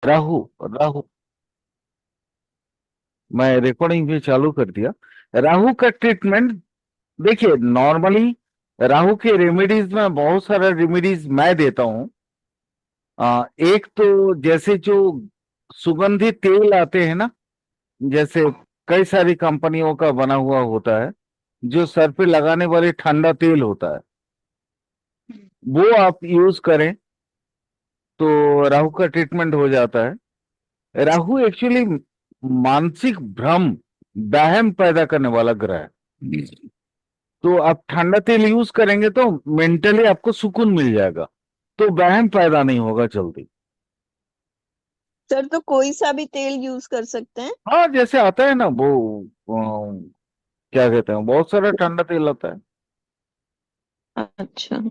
राहु। राहु। मैं रिकॉर्डिंग भी चालू कर दिया। राहु का ट्रीटमेंट देखिए, नॉर्मली राहु के रेमेडीज में बहुत सारा रेमेडीज मैं देता हूँ। एक तो जैसे जो सुगंधित तेल आते हैं ना, जैसे कई सारी कंपनियों का बना हुआ होता है, जो सर पे लगाने वाले ठंडा तेल होता है, वो आप यूज करें तो राहु का ट्रीटमेंट हो जाता है। राहु एक्चुअली मानसिक भ्रम, वहम पैदा करने वाला ग्रह है। तो आप ठंडा तेल यूज करेंगे तो मेंटली आपको सुकून मिल जाएगा, तो वहम पैदा नहीं होगा जल्दी। सर तो कोई सा भी तेल यूज कर सकते हैं? हाँ, जैसे आता है ना वो क्या कहते हैं, बहुत सारा ठंडा तेल आता है। अच्छा।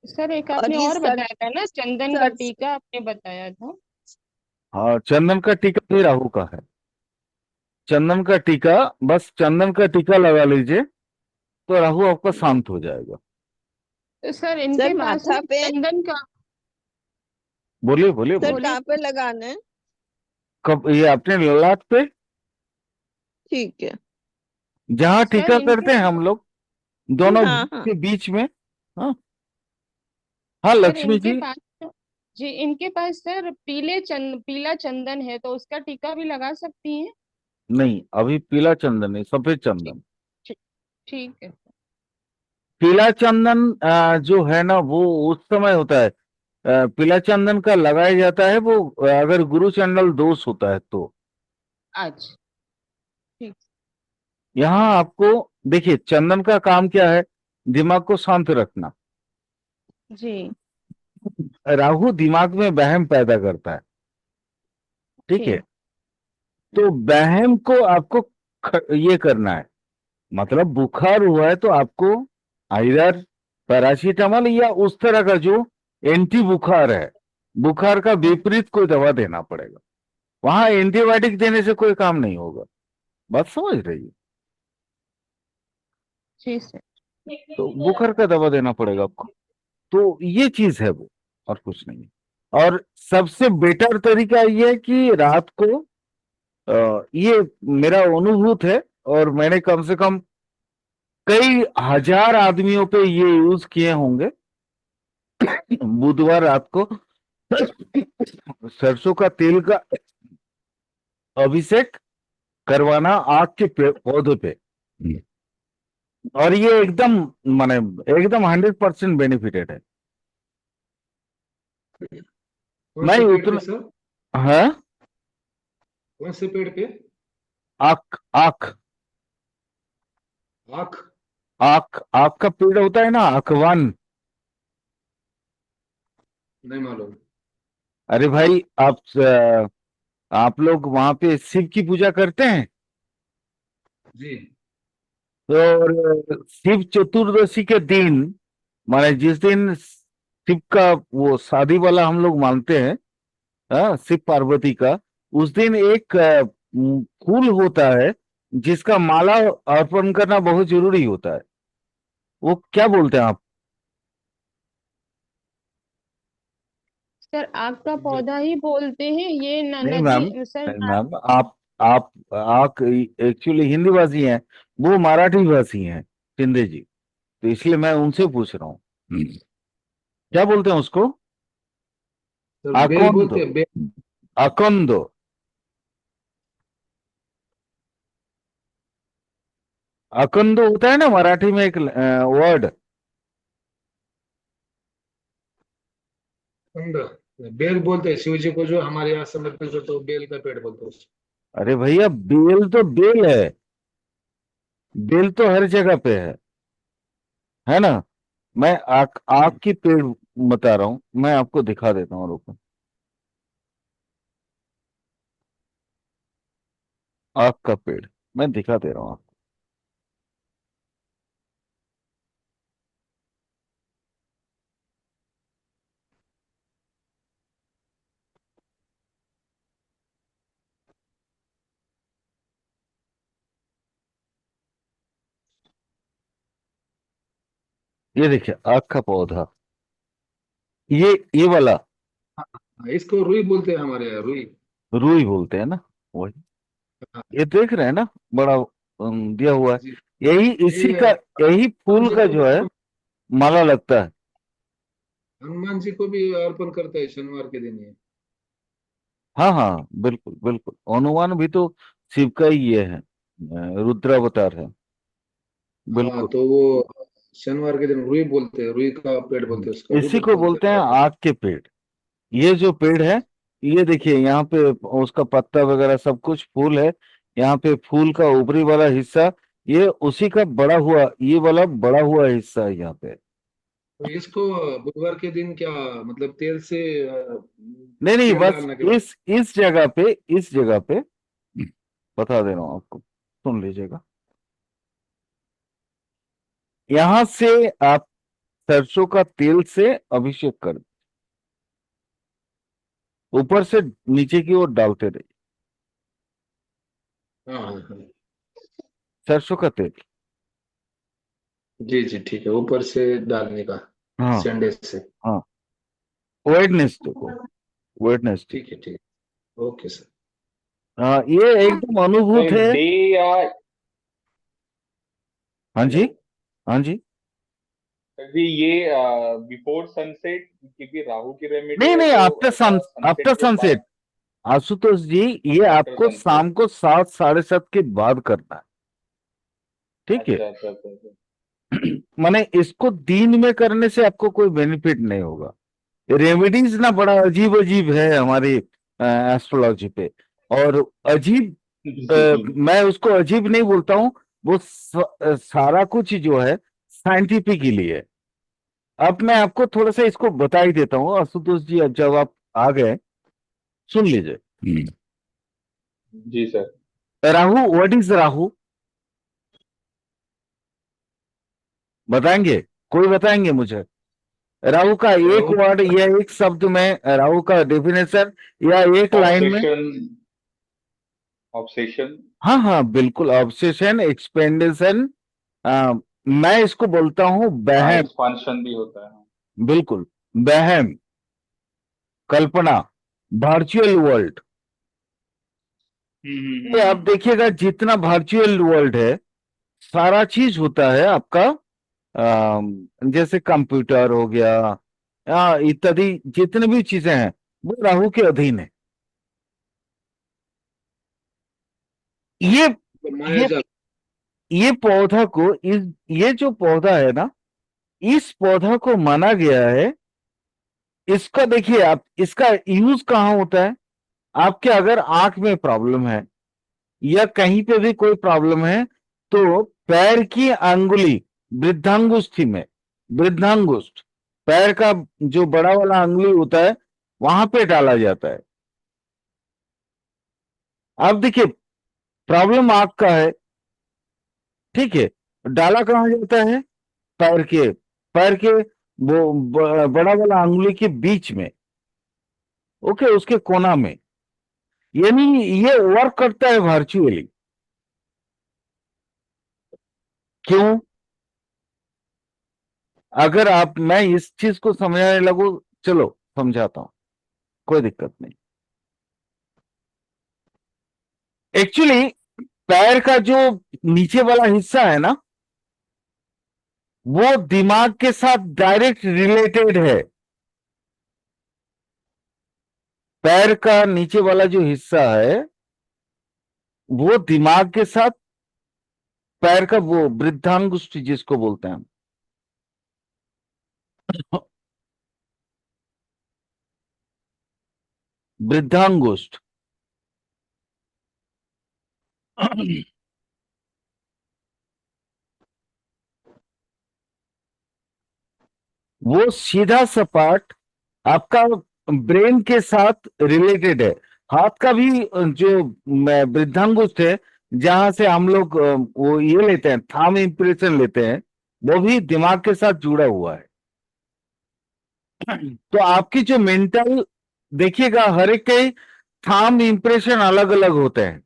सर एक और आपने ये और सर बताया था ना, चंदन का सर टीका आपने बताया था। हाँ, चंदन का टीका भी राहु का है। चंदन का टीका, बस चंदन का टीका लगा लीजिए तो राहु आपका शांत हो जाएगा। तो सर इनके सर पास ना माथा पे। चंदन का। बोलिए बोलिए सर बोलिए। बोलिए कहाँ पे लगाना है? कब? ये अपने ललाट पे, ठीक है। जहां सर टीका इनके करते हैं हम लोग, दोनों हाँ हाँ। के बीच में। हाँ। हाँ सर लक्ष्मी इनके जी। पास जी इनके पास सर पीला चंदन है, तो उसका टीका भी लगा सकती हैं? नहीं, अभी पीला चंदन नहीं, सफेद ठीक। चंदन। ठीक। ठीक है। पीला चंदन जो है ना, वो उस समय होता है। पीला चंदन का लगाया जाता है वो, अगर गुरु चंडल दोष होता है तो। अच्छा। ठीक। यहाँ आपको देखिए, चंदन का काम क्या है? दिमाग को शांत रखना। जी। राहु दिमाग में वहम पैदा करता है। ठीक है। ठीक। तो वहम को आपको ये करना है। मतलब बुखार हुआ है तो आपको आइदर पैरासीटामोल या उस तरह का जो एंटी बुखार है, बुखार का विपरीत कोई दवा देना पड़ेगा। वहां एंटीबायोटिक देने से कोई काम नहीं होगा। बात समझ रही है? जी सर। तो बुखार का दवा देना पड़ेगा आपको। तो ये चीज है वो, और कुछ नहीं है। और सबसे बेटर तरीका ये है कि रात को ये मेरा अनुभूत है, और मैंने कम से कम कई हजार आदमियों पे ये यूज किए होंगे। बुधवार रात को सरसों का तेल का अभिषेक करवाना आग के पौधे पे। और ये एकदम, माने एकदम 100% बेनिफिटेड है। कौन मैं से पेड़ पे उतना। सर? है। कौन से पेड़ पे? आख आख आख? आख आख का पेड़ होता है ना, आखवान। नहीं मालूम। अरे भाई, आप लोग वहां पे शिव की पूजा करते हैं? जी। तो शिव चतुर्दशी के दिन, माने जिस दिन शिव का वो शादी वाला हम लोग मानते हैं, हाँ, शिव पार्वती का, उस दिन एक फूल होता है जिसका माला अर्पण करना बहुत जरूरी होता है। वो क्या बोलते हैं आप? सर आग का पौधा ही बोलते हैं ये नहीं मैम, नदी सर नहीं मैम, आप एक्चुअली हिंदी भाषी हैं, वो मराठी भाषी हैं, शिंदे जी। तो इसलिए मैं उनसे पूछ रहा हूँ। क्या बोलते हैं उसको? सर बेल आकोंदो। बोलते हैं, बेल। आकोंदो। अकंदो होता है ना मराठी में एक वर्ड। कंद। बेल बोलते हैं शिव जी को, जो हमारे यहाँ समझते जो, तो बेल का पेड़ बोलते हैं उसको। अरे भैया, बेल तो बेल है। बेल तो हर जगह पे है ना। मैं आक आक की पेड़ बता रहा हूँ, मैं आपको दिखा देता हूँ, रुको। आक का पेड़ मैं दिखा दे रहा हूँ आपको। ये देखिए, आक का पौधा, ये वाला। इसको रुई बोलते हैं हमारे यहाँ, रुई। रुई बोलते हैं ना, वही। हाँ ये देख रहे हैं ना, बड़ा दिया हुआ है। जी। यही ये इसी का, यही हनुमान फूल जी का को जो है माला लगता है। हनुमान जी को भी अर्पण करता है शनिवार के दिन ये। हाँ हाँ, बिल्कुल बिल्कुल, हनुमान भी तो शिव का ही ये है, रुद्रावतार है। हाँ बिल्कुल। तो वो शनिवार के दिन रुई बोलते हैं, रुई का पेड़ बोलते हैं, उसका इसी रुद्र को बोलते बोलते हैं हैं। आग के पेड़। ये जो पेड़ है, ये देखिए यहाँ पे उसका पत्ता वगैरह सब कुछ फूल है। यहाँ पे फूल का ऊपरी वाला हिस्सा, ये उसी का बड़ा हुआ, ये वाला बड़ा हुआ हिस्सा है यहाँ पे। तो इसको बुधवार के दिन क्या मतलब तेल से नहीं नहीं, तेल बस डालना के बाद। इस जगह पे, इस जगह पे बता दे रहा हूँ आपको, सुन लीजिएगा। यहाँ से आप सरसों का तेल से अभिषेक कर, ऊपर से नीचे की ओर डालते रहिए हाँ हाँ हाँ। सरसों का तेल। जी जी ठीक है, ऊपर से डालने का, हाँ संडे से। हाँ, वेडनेसडे को, वेडनेसडे। ठीक है ठीक है, ओके सर। हाँ, ये एकदम अनुभूत तो है। डे या हाँ जी, हेलो हाँ जी। जी, ये बिफोर सनसेट, क्योंकि राहु की रेमेडी नहीं है नहीं, तो आफ्टर सन, ऐसा सनसेट आफ्टर के बाद। सनसेट आशुतोष जी, ये आफ्टर आपको सनसेट। शाम को 7 साढ़े 7 के बाद करना है, ठीक है। अच्छा अच्छा अच्छा अच्छा। माने इसको दिन में करने से आपको कोई बेनिफिट नहीं होगा। रेमेडीज ना बड़ा अजीब अजीब है हमारी एस्ट्रोलॉजी पे। और अजीब, जी मैं उसको अजीब नहीं बोलता हूँ, वो सारा कुछ जो है साइंटिफिकली है। अब मैं आपको थोड़ा सा इसको बता ही देता हूँ आशुतोष जी, अब जब आप आ गए, सुन लीजिए। जी sir. Rahu, what is Rahu, बताएंगे? कोई बताएंगे मुझे? राहु का एक राहु वर्ड या एक शब्द में, राहु का डेफिनेशन या एक लाइन में। ऑब्सेशन। ऑब्सेशन। हाँ हाँ बिल्कुल, ऑब्सेशन, एक्सपेंडेशन, मैं इसको बोलता हूँ हाँ, बहम। एक्सपांशन भी होता है। बिल्कुल, बहम, कल्पना, वर्चुअल वर्ल्ड। ये आप हम्म। देखिएगा, जितना वर्चुअल वर्ल्ड है, सारा चीज होता है आपका, जैसे कंप्यूटर हो गया, इत्यादि जितने भी चीजें हैं, वो राहु के अधीन है। ये माया ये जाल। ये पौधा को, इस, ये जो पौधा है ना, इस पौधा को माना गया है, इसका देखिए आप, इसका यूज कहाँ होता है? आपके अगर आंख में प्रॉब्लम है या कहीं पे भी कोई प्रॉब्लम है, तो पैर की अंगुली, वृद्धांगुष्ठी में, वृद्धांगुष्ठ, पैर का जो बड़ा वाला अंगुली होता है, वहां पे डाला जाता है। अब देखिए, प्रॉब्लम आंख का है, ठीक है, डाला कहाँ जाता है? पैर के, पैर के वो बड़ा वाला अंगुली के बीच में, ओके, उसके कोना में। यानी ये वर्क करता है वर्चुअली। क्यों? अगर आप, मैं इस चीज को समझाने लगू, चलो समझाता हूं, कोई दिक्कत नहीं। एक्चुअली पैर का जो नीचे वाला हिस्सा है ना, वो दिमाग के साथ डायरेक्ट रिलेटेड है। पैर का नीचे वाला जो हिस्सा है, वो दिमाग के साथ, पैर का वो वृद्धांगुष्ठ जिसको बोलते हैं हम, वृद्धांगुष्ठ, वो सीधा सपाट आपका ब्रेन के साथ रिलेटेड है। हाथ का भी जो वृद्धांगुष्ठ है, जहां से हम लोग वो ये लेते हैं, थंब इंप्रेशन लेते हैं, वो भी दिमाग के साथ जुड़ा हुआ है। तो आपकी जो मेंटल, देखिएगा हर एक के थंब इंप्रेशन अलग अलग होते हैं,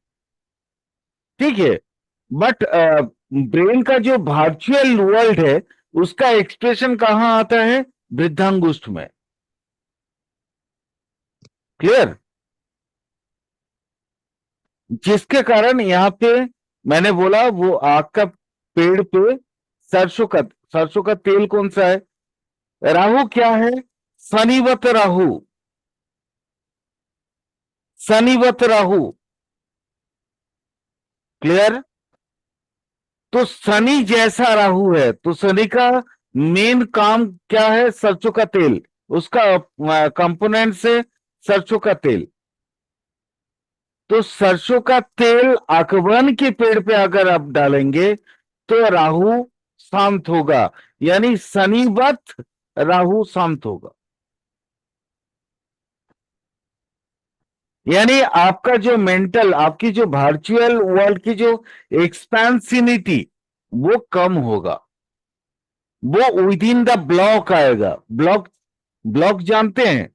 ठीक है। बट ब्रेन का जो वर्चुअल वर्ल्ड है, उसका एक्सप्रेशन कहाँ आता है? वृद्धांगुष्ठ में। क्लियर? जिसके कारण यहाँ पे मैंने बोला वो आग का पेड़ पे सरसों का तेल कौन सा है? राहु क्या है? शनिवत राहु, शनिवत राहु। क्लियर? तो शनि जैसा राहु है, तो शनि का मेन काम क्या है? सरसों का तेल, उसका कंपोनेंट से सरसों का तेल। तो सरसों का तेल अकवन के पेड़ पे अगर आप डालेंगे तो राहु शांत होगा, यानी शनिवत राहु शांत होगा। यानी आपका जो मेंटल, आपकी जो वर्चुअल वर्ल्ड की जो एक्सपेंसिनिटी वो कम होगा, वो विद इन द ब्लॉक आएगा। ब्लॉक, ब्लॉक जानते हैं?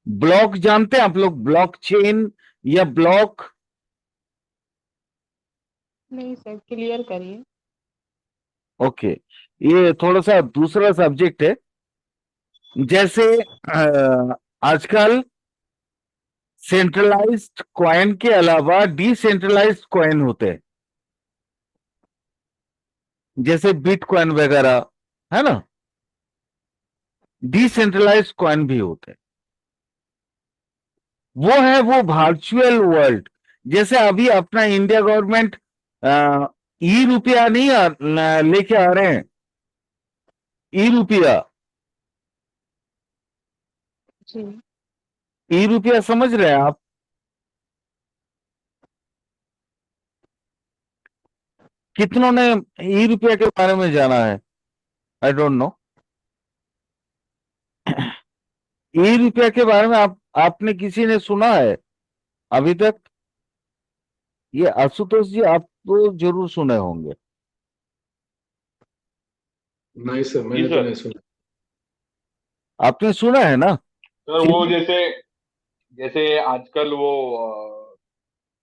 ब्लॉक जानते हैं आप लोग? ब्लॉक चेन या ब्लॉक? नहीं सर, क्लियर करिए। ओके, ये थोड़ा सा दूसरा सब्जेक्ट है। जैसे आजकल सेंट्रलाइज्ड कॉइन के अलावा डिसेंट्रलाइज्ड कॉइन होते हैं, जैसे बिटकॉइन वगैरह, है ना? डिसेंट्रलाइज्ड कॉइन भी होते हैं। वो है वो वर्चुअल वर्ल्ड। जैसे अभी अपना इंडिया गवर्नमेंट ई रुपया नहीं लेके आ रहे हैं, ई रुपया। जी। ई रुपया समझ रहे हैं आप? कितनों ने ई रुपया के बारे में जाना है? I don't know. ई रुपया के बारे में आपने किसी ने सुना है अभी तक? ये आशुतोष जी, आप तो जरूर सुने होंगे। नहीं सर, मैंने तो सर। नहीं सुना। आपने सुना है ना? सर वो जैसे जैसे आजकल वो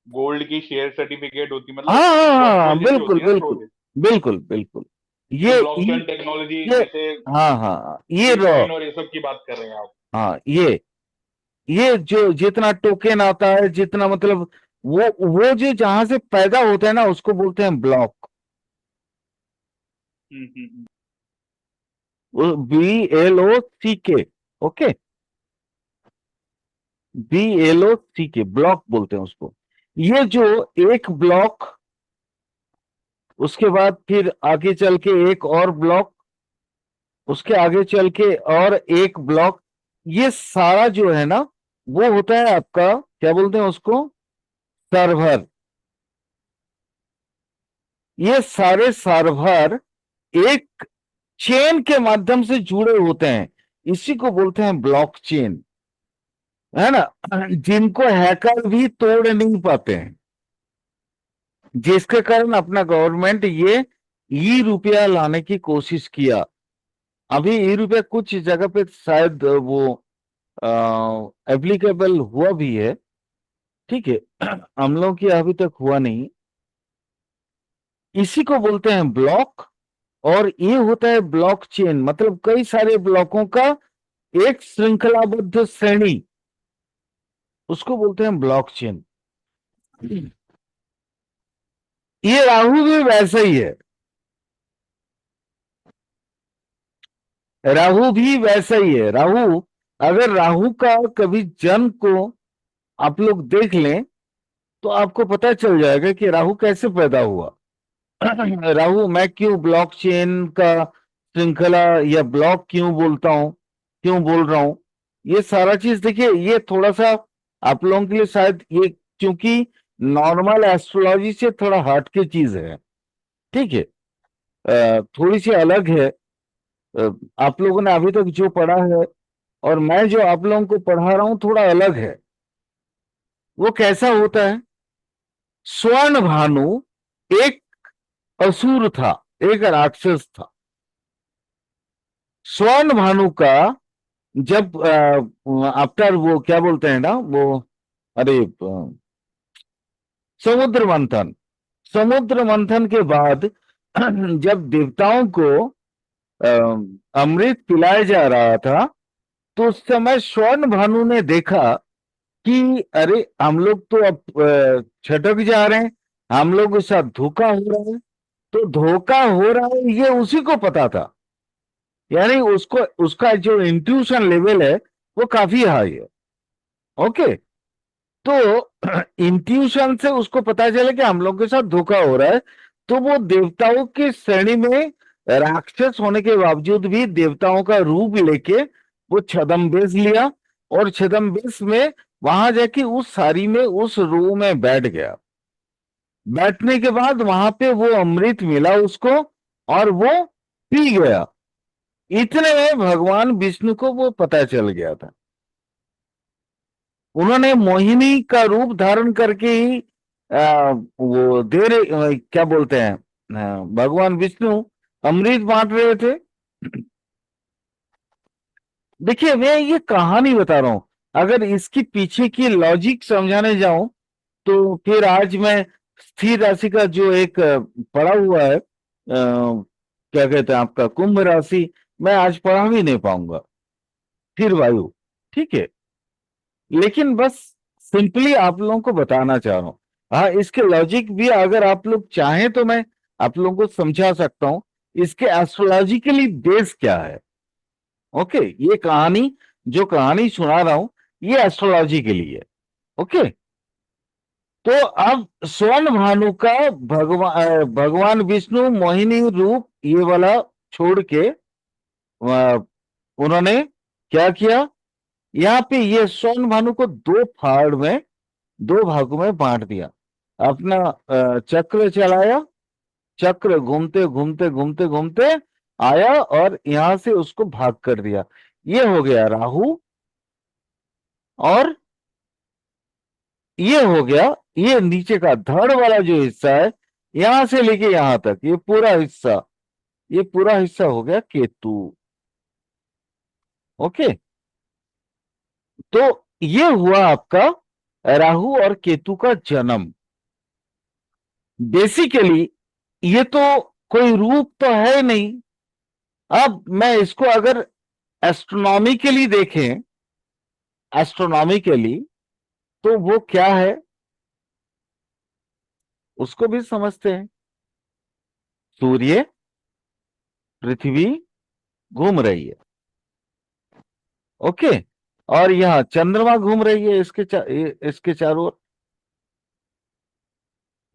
गोल्ड की शेयर सर्टिफिकेट होती, मतलब हाँ हाँ हाँ हाँ, प्रोजेक्ट जैसी बिल्कुल होती है ना, बिल्कुल प्रोजेक्ट। बिल्कुल बिल्कुल। तो ये ब्लॉकचेन टेक्नोलॉजी ये जैसे हाँ हाँ, ये बिटकॉइन और ये सब की बात कर रहे हैं आप। हाँ, ये जो जितना टोकन आता है, जितना मतलब वो जो जहां से पैदा होता है ना, उसको बोलते हैं ब्लॉक। हम्म। BLOCK। ओके, BLOCK, ब्लॉक बोलते हैं उसको। ये जो एक ब्लॉक, उसके बाद फिर आगे चल के एक और ब्लॉक, उसके आगे चल के और एक ब्लॉक, ये सारा जो है ना, वो होता है आपका, क्या बोलते हैं उसको? सर्वर। ये सारे सर्वर एक चेन के माध्यम से जुड़े होते हैं, इसी को बोलते हैं ब्लॉक चेन, है ना? जिनको हैकर भी तोड़ नहीं पाते हैं, जिसके कारण अपना गवर्नमेंट ये ई रुपया लाने की कोशिश किया। अभी ई रुपया कुछ जगह पे शायद वो एप्लीकेबल हुआ भी है, ठीक है। हम लोग की अभी तक हुआ नहीं। इसी को बोलते हैं ब्लॉक। और ये होता है ब्लॉक चेन, मतलब कई सारे ब्लॉकों का एक श्रृंखलाबद्ध श्रेणी, उसको बोलते हैं ब्लॉक चेन। ये राहु भी वैसा ही है, राहु भी वैसा ही है। राहु, अगर राहु का कभी जन्म को आप लोग देख लें तो आपको पता चल जाएगा कि राहु कैसे पैदा हुआ। राहु, मैं क्यों ब्लॉकचेन का श्रृंखला या ब्लॉक क्यों बोलता हूं, क्यों बोल रहा हूं, ये सारा चीज देखिए, ये थोड़ा सा आप लोगों के लिए शायद ये, क्योंकि नॉर्मल एस्ट्रोलॉजी से थोड़ा हट के चीज है, ठीक है? थोड़ी सी अलग है। अ, आप लोगों ने अभी तक जो पढ़ा है और मैं जो आप लोगों को पढ़ा रहा हूं, थोड़ा अलग है। वो कैसा होता है? स्वर्ण भानु एक असुर था, एक राक्षस था। स्वर्ण भानु का जब आफ्टर वो क्या बोलते हैं ना वो, अरे समुद्र मंथन, समुद्र मंथन के बाद जब देवताओं को अमृत पिलाया जा रहा था, तो उस समय स्वर्ण भानु ने देखा कि अरे हम लोग तो अब छटक जा रहे हैं, हम लोग के साथ धोखा हो रहा है। तो धोखा हो रहा है ये उसी को पता था, यानी उसको उसका जो इंट्यूशन लेवल है वो काफी हाई है। ओके, तो इंट्यूशन से उसको पता चला कि हम लोग के साथ धोखा हो रहा है। तो वो देवताओं की श्रेणी में राक्षस होने के बावजूद भी देवताओं का रूप लेके वो छद्मवेश लिया, और छद्मवेश में वहां जाके उस साड़ी में उस रो में बैठ गया। बैठने के बाद वहां पे वो अमृत मिला उसको, और वो पी गया। इतने में भगवान विष्णु को वो पता चल गया था। उन्होंने मोहिनी का रूप धारण करके ही वो दे रहे, क्या बोलते हैं, भगवान विष्णु अमृत बांट रहे थे। देखिए, मैं ये कहानी बता रहा हूं, अगर इसकी पीछे की लॉजिक समझाने जाऊं तो फिर आज मैं स्थिर राशि का जो एक पढ़ा हुआ है, क्या कहते हैं आपका, कुंभ राशि, मैं आज पढ़ा भी नहीं पाऊंगा, फिर वायु। ठीक है, लेकिन बस सिंपली आप लोगों को बताना चाह रहा हूं। हाँ, इसके लॉजिक भी अगर आप लोग चाहें तो मैं आप लोगों को समझा सकता हूं, इसके एस्ट्रोलॉजिकली बेस क्या है। ओके, ये कहानी, जो कहानी सुना रहा हूं, ये एस्ट्रोलॉजी के लिए। ओके, तो अब स्वर्ण भानु का भगवान विष्णु मोहिनी रूप ये वाला छोड़ के उन्होंने क्या किया, यहाँ पे ये स्वर्ण भानु को दो फाड़ में, दो भागों में बांट दिया। अपना चक्र चलाया, चक्र घूमते घूमते घूमते घूमते आया और यहां से उसको भाग कर दिया। ये हो गया राहु, और ये हो गया, ये नीचे का धड़ वाला जो हिस्सा है, यहां से लेके यहां तक, ये पूरा हिस्सा, ये पूरा हिस्सा हो गया केतु। ओके, तो ये हुआ आपका राहु और केतु का जन्म। बेसिकली ये तो कोई रूप तो है नहीं। अब मैं इसको अगर एस्ट्रोनॉमिकली देखें, एस्ट्रोनॉमिकली, तो वो क्या है उसको भी समझते हैं। सूर्य, पृथ्वी घूम रही है, ओके, और यहां चंद्रमा घूम रही है इसके चारों ओर।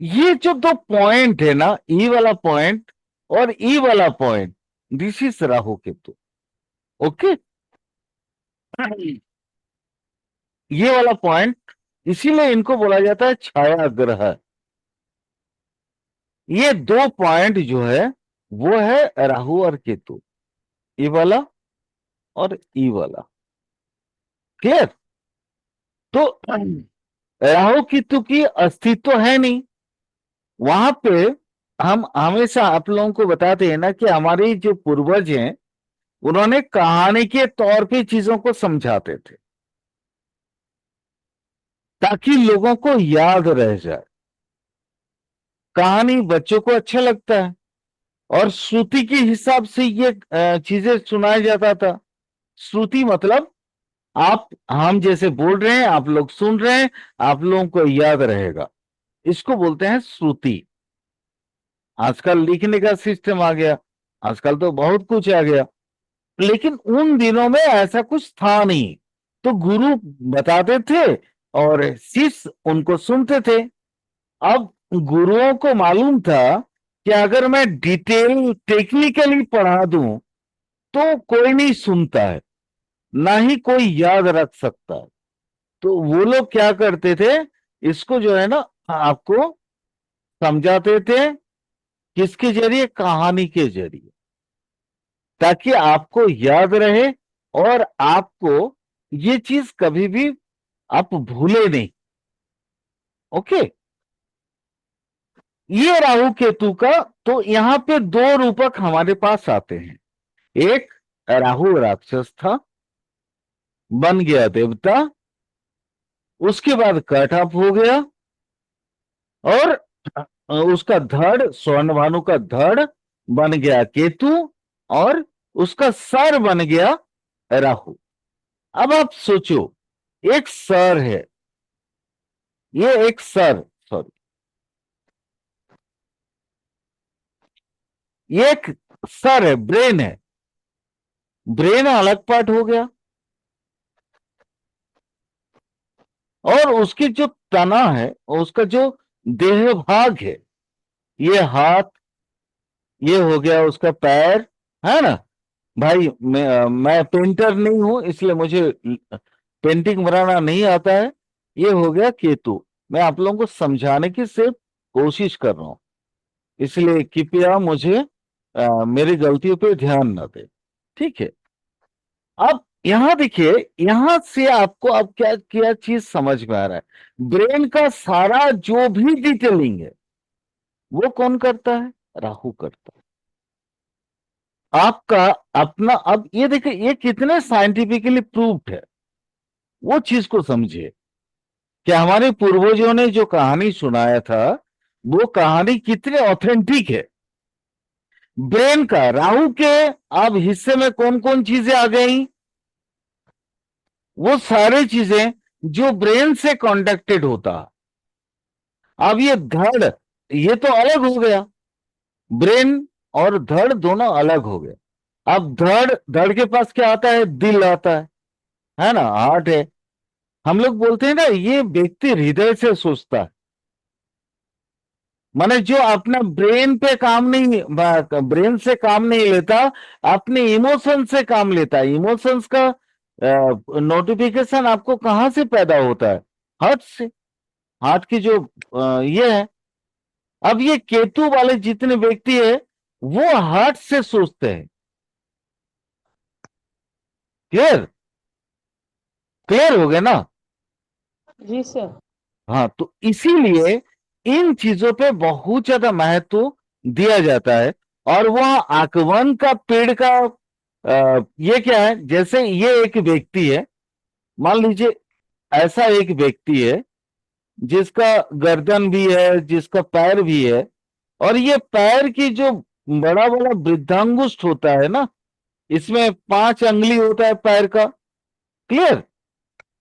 ये जो दो पॉइंट है ना, ई वाला पॉइंट और ई वाला point, this is Rahu Ketu. Okay, ये वाला पॉइंट, इसीलिए इनको बोला जाता है छाया ग्रह। ये दो पॉइंट जो है वो है राहु और केतु, ई वाला और ई वाला। क्लियर? तो राहु केतु की अस्तित्व है नहीं वहां पे। हम हमेशा आप लोगों को बताते हैं ना कि हमारे जो पूर्वज हैं उन्होंने कहानी के तौर पे चीजों को समझाते थे ताकि लोगों को याद रह जाए। कहानी बच्चों को अच्छा लगता है और श्रुति के हिसाब से ये चीजें सुनाया जाता था। श्रुति मतलब आप, हम जैसे बोल रहे हैं, आप लोग सुन रहे हैं, आप लोगों को याद रहेगा, इसको बोलते हैं श्रुति। आजकल लिखने का सिस्टम आ गया, आजकल तो बहुत कुछ आ गया, लेकिन उन दिनों में ऐसा कुछ था नहीं। तो गुरु बताते थे और शिष्य उनको सुनते थे। अब गुरुओं को मालूम था कि अगर मैं डिटेल टेक्निकली पढ़ा दूं तो कोई नहीं सुनता है, ना ही कोई याद रख सकता है। तो वो लोग क्या करते थे, इसको जो है ना आपको समझाते थे, किसके जरिए, कहानी के जरिए, ताकि आपको याद रहे और आपको ये चीज कभी भी आप भूले नहीं। ओके, ये राहु केतु का, तो यहां पे दो रूपक हमारे पास आते हैं। एक राहु राक्षस था, बन गया देवता, उसके बाद कट ऑफ हो गया, और उसका धड़, स्वर्ण भानु का धड़ बन गया केतु, और उसका सर बन गया राहु। अब आप सोचो, एक सर है, ये एक सर, सॉरी, ये एक सर है, ब्रेन है, ब्रेन अलग पार्ट हो गया, और उसकी जो तना है, उसका जो देह भाग है, ये हाथ, ये हो गया उसका पैर, है ना भाई। मैं पेंटर नहीं हूं, इसलिए मुझे पेंटिंग बनाना नहीं आता है। ये हो गया केतु। मैं आप लोगों को समझाने की सिर्फ कोशिश कर रहा हूं, इसलिए कृपया मुझे मेरी गलतियों पे ध्यान न दे, ठीक है। अब यहां देखिए, यहां से आपको अब क्या क्या चीज समझ में आ रहा है। ब्रेन का सारा जो भी डिटेलिंग है वो कौन करता है? राहु करता है। आपका अपना, अब ये देखिए ये कितने साइंटिफिकली प्रूव्ड है, वो चीज को समझिए कि हमारे पूर्वजों ने जो कहानी सुनाया था वो कहानी कितने ऑथेंटिक है। ब्रेन का राहु के अब हिस्से में कौन कौन चीजें आ गई? वो सारी चीजें जो ब्रेन से कॉन्टेक्टेड होता। अब ये धड़, ये तो अलग हो गया, ब्रेन और धड़ दोनों अलग हो गए। अब धड़, धड़ के पास क्या आता है? दिल आता है ना, हार्ट है। हम लोग बोलते हैं ना, ये व्यक्ति हृदय से सोचता है, माने जो अपना ब्रेन पे काम नहीं, ब्रेन से काम नहीं लेता, अपने इमोशन से काम लेता है। इमोशंस का नोटिफिकेशन आपको कहां से पैदा होता है? हार्ट से। हार्ट की जो ये है। अब ये केतु वाले जितने व्यक्ति है वो हार्ट से सोचते हैं। क्लियर? क्लियर हो गया ना? जी सर। हाँ, तो इसीलिए इन चीजों पे बहुत ज्यादा महत्व दिया जाता है। और वह आकवन का पेड़ का ये क्या है? जैसे ये एक व्यक्ति है, मान लीजिए ऐसा एक व्यक्ति है जिसका गर्दन भी है, जिसका पैर भी है, और ये पैर की जो बड़ा बड़ा वृद्धांगुष्ठ होता है ना, इसमें 5 अंगुली होता है पैर का। क्लियर?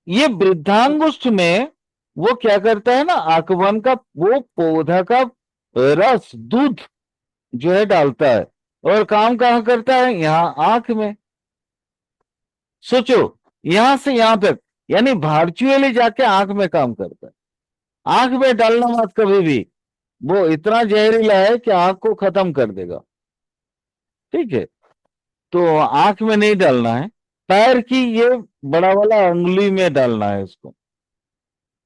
ये वृद्धांगुष्ठ में वो क्या करता है ना, आकवन का वो पौधा का रस, दूध जो है डालता है, और काम कहां करता है? यहां आंख में। सोचो, यहां से यहां तक, यानी वर्चुअली जाके आंख में काम करता है। आंख में डालना मत कभी भी, वो इतना जहरीला है कि आंख को खत्म कर देगा, ठीक है। तो आंख में नहीं डालना है, पैर की ये बड़ा वाला अंगुली में डालना है इसको।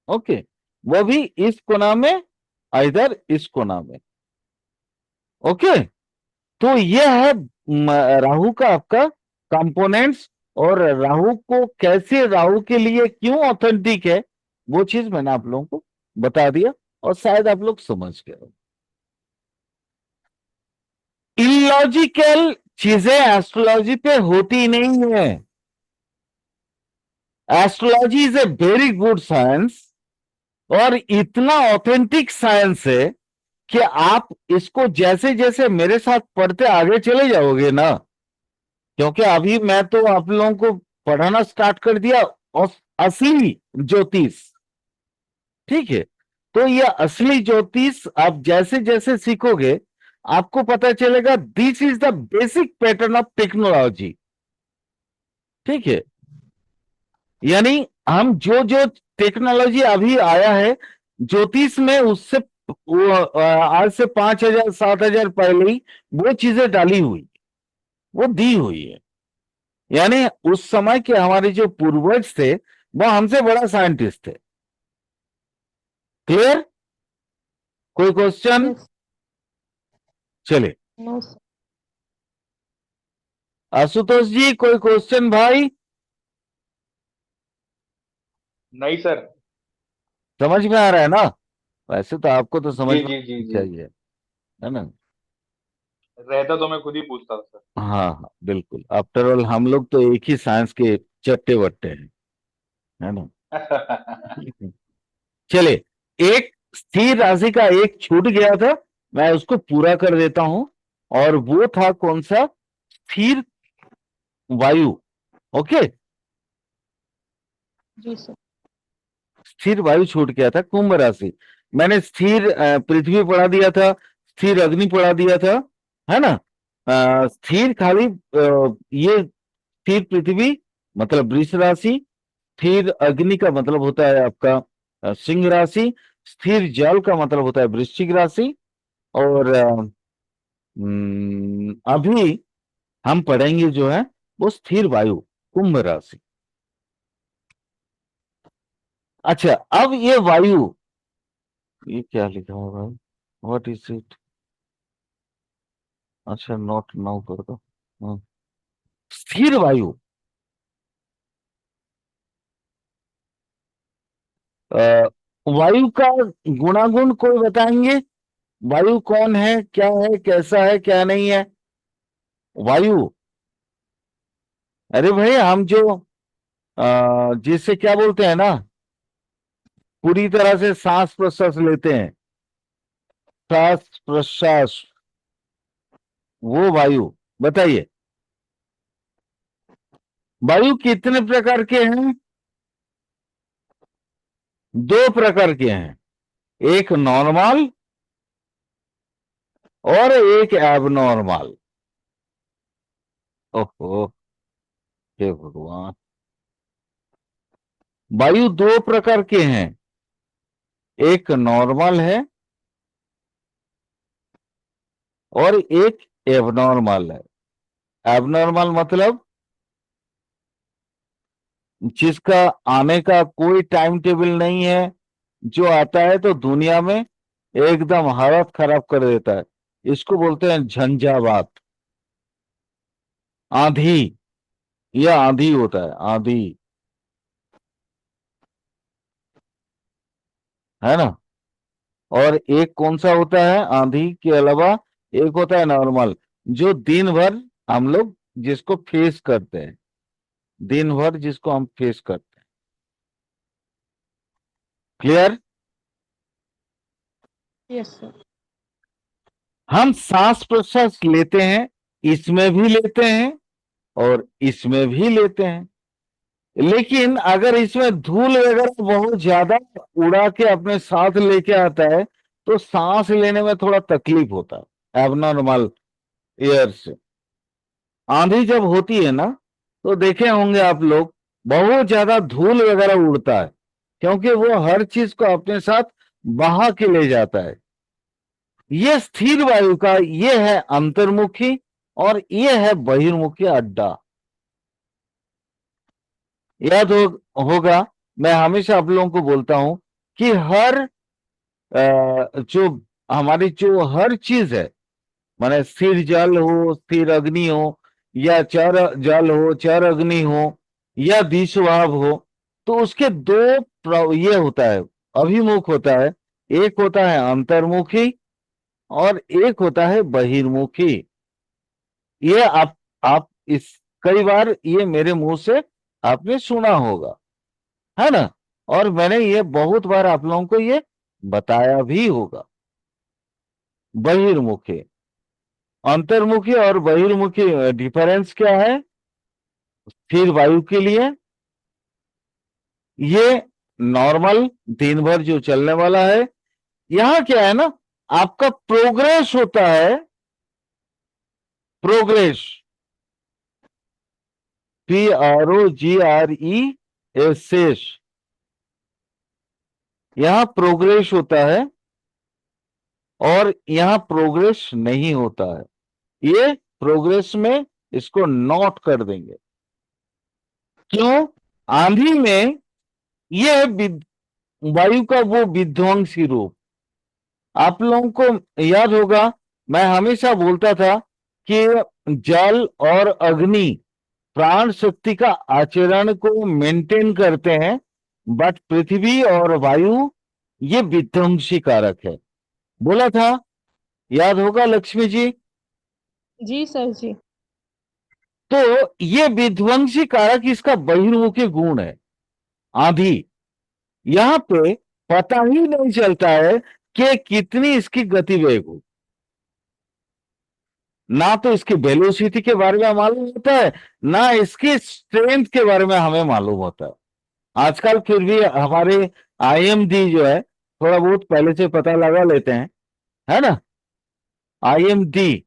ओके, वो भी इस कोना में, इधर इस कोना में। ओके, तो ये है राहु का आपका कंपोनेंट्स। और राहु को कैसे, राहु के लिए क्यों ऑथेंटिक है, वो चीज मैंने आप लोगों को बता दिया, और शायद आप लोग समझ गए। इलॉजिकल चीजें एस्ट्रोलॉजी पे होती नहीं है। Astrology is a very good science, और इतना ऑथेंटिक साइंस है कि आप इसको जैसे जैसे मेरे साथ पढ़ते आगे चले जाओगे ना, क्योंकि अभी मैं तो आप लोगों को पढ़ाना स्टार्ट कर दिया असली ज्योतिष, ठीक है। तो ये असली ज्योतिष आप जैसे जैसे सीखोगे आपको पता चलेगा this is the basic pattern of technology, ठीक है। यानी हम जो जो टेक्नोलॉजी अभी आया है ज्योतिष में, उससे आज से 5,000 7,000 पहले ही वो चीजें डाली हुई, वो दी हुई है। यानी उस समय के हमारे जो पूर्वज थे वो हमसे बड़ा साइंटिस्ट थे। क्लियर? कोई क्वेश्चन? चलिए, नो सर। आशुतोष जी कोई क्वेश्चन भाई? नहीं सर। समझ में आ रहा है ना? वैसे तो आपको तो समझ जी में जी जी जी। चाहिए, है ना? रहता तो मैं खुद ही पूछता सर। हाँ हाँ बिल्कुल, आफ्टर ऑल हम लोग तो एक ही साइंस के चट्टे बट्टे हैं, है ना? चलिए, एक स्थिर राशि का एक छूट गया था, मैं उसको पूरा कर देता हूं। और वो था कौन सा? स्थिर वायु। ओके, जी सर। स्थिर वायु छूट गया था कुंभ राशि। मैंने स्थिर पृथ्वी पढ़ा दिया था, स्थिर अग्नि पढ़ा दिया था, है ना। स्थिर खाली ये स्थिर पृथ्वी मतलब वृष राशि, स्थिर अग्नि का मतलब होता है आपका सिंह राशि, स्थिर जल का मतलब होता है वृश्चिक राशि, और अभी हम पढ़ेंगे जो है वो स्थिर वायु कुंभ राशि। अच्छा, अब ये वायु, ये क्या लिखा है भाई, व्हाट इज इट? अच्छा, नोट नाउ कर दो। हाँ। स्थिर वायु, अ, वायु का गुणागुण कोई बताएंगे? वायु कौन है, कैसा है, क्या नहीं है वायु? अरे भाई, हम जो जिसे क्या बोलते हैं ना, पूरी तरह से सांस प्रश्वास लेते हैं, सांस प्रश्वास, वो वायु। बताइए, वायु कितने प्रकार के हैं? दो प्रकार के हैं, एक नॉर्मल और एक एबनॉर्मल। ओहो, हे भगवान। वायु दो प्रकार के हैं, एक नॉर्मल है और एक एबनॉर्मल है। एबनॉर्मल मतलब जिसका आने का कोई टाइम टेबल नहीं है, जो आता है तो दुनिया में एकदम हालत खराब कर देता है। इसको बोलते हैं झंझावात, आंधी। यह आंधी होता है, आंधी, है ना। और एक कौन सा होता है आंधी के अलावा? एक होता है नॉर्मल, जो दिन भर हम लोग जिसको फेस करते हैं, दिन भर जिसको हम फेस करते हैं। क्लियर? Yes sir. हम सांस प्रश्वास लेते हैं, इसमें भी लेते हैं और इसमें भी लेते हैं, लेकिन अगर इसमें धूल वगैरह बहुत ज्यादा उड़ा के अपने साथ लेके आता है तो सांस लेने में थोड़ा तकलीफ होता है एबनॉर्मल एयर से। आंधी जब होती है ना, तो देखे होंगे आप लोग, बहुत ज्यादा धूल वगैरह उड़ता है, क्योंकि वो हर चीज को अपने साथ बहा के ले जाता है। ये स्थिर वायु का ये है अंतर्मुखी और ये है बहिर्मुखी अड्डा। याद होगा, मैं हमेशा आप लोगों को बोलता हूं कि हर जो हमारी जो हर चीज है, माने स्थिर जल हो, स्थिर अग्नि हो, या चर जल हो, चर अग्नि हो, या दिशभाव हो, तो उसके दो ये होता है, अभिमुख होता है। एक होता है अंतर्मुखी और एक होता है बहिर्मुखी। ये आप इस कई बार ये मेरे मुंह से आपने सुना होगा, है ना। और मैंने ये बहुत बार आप लोगों को ये बताया भी होगा। बहिर्मुखी, अंतर्मुखी और बहिर्मुखी डिफरेंस क्या है? स्थिर वायु के लिए ये नॉर्मल दिन भर जो चलने वाला है। यहां क्या है ना, आपका प्रोग्रेस होता है, प्रोग्रेस, PROGRES, यहां प्रोग्रेस होता है और यहां प्रोग्रेस नहीं होता है। ये प्रोग्रेस में इसको नोट कर देंगे। क्यों? आंधी में ये वायु का वो विध्वंसी रूप। आप लोगों को याद होगा, मैं हमेशा बोलता था कि जल और अग्नि प्राण शक्ति का आचरण को मेंटेन करते हैं, बट पृथ्वी और वायु ये विध्वंसी कारक है। बोला था, याद होगा लक्ष्मी जी। जी सर जी। तो ये विध्वंसी कारक इसका बहिर्मुखी गुण है, आंधी। यहां पे पता ही नहीं चलता है कि कितनी इसकी गति वेग हो। ना तो इसकी वेलोसिटी के बारे में मालूम होता है, ना इसकी स्ट्रेंथ के बारे में हमें मालूम होता है। आजकल फिर भी हमारे आईएमडी जो है थोड़ा बहुत पहले से पता लगा लेते हैं, है ना। आईएमडी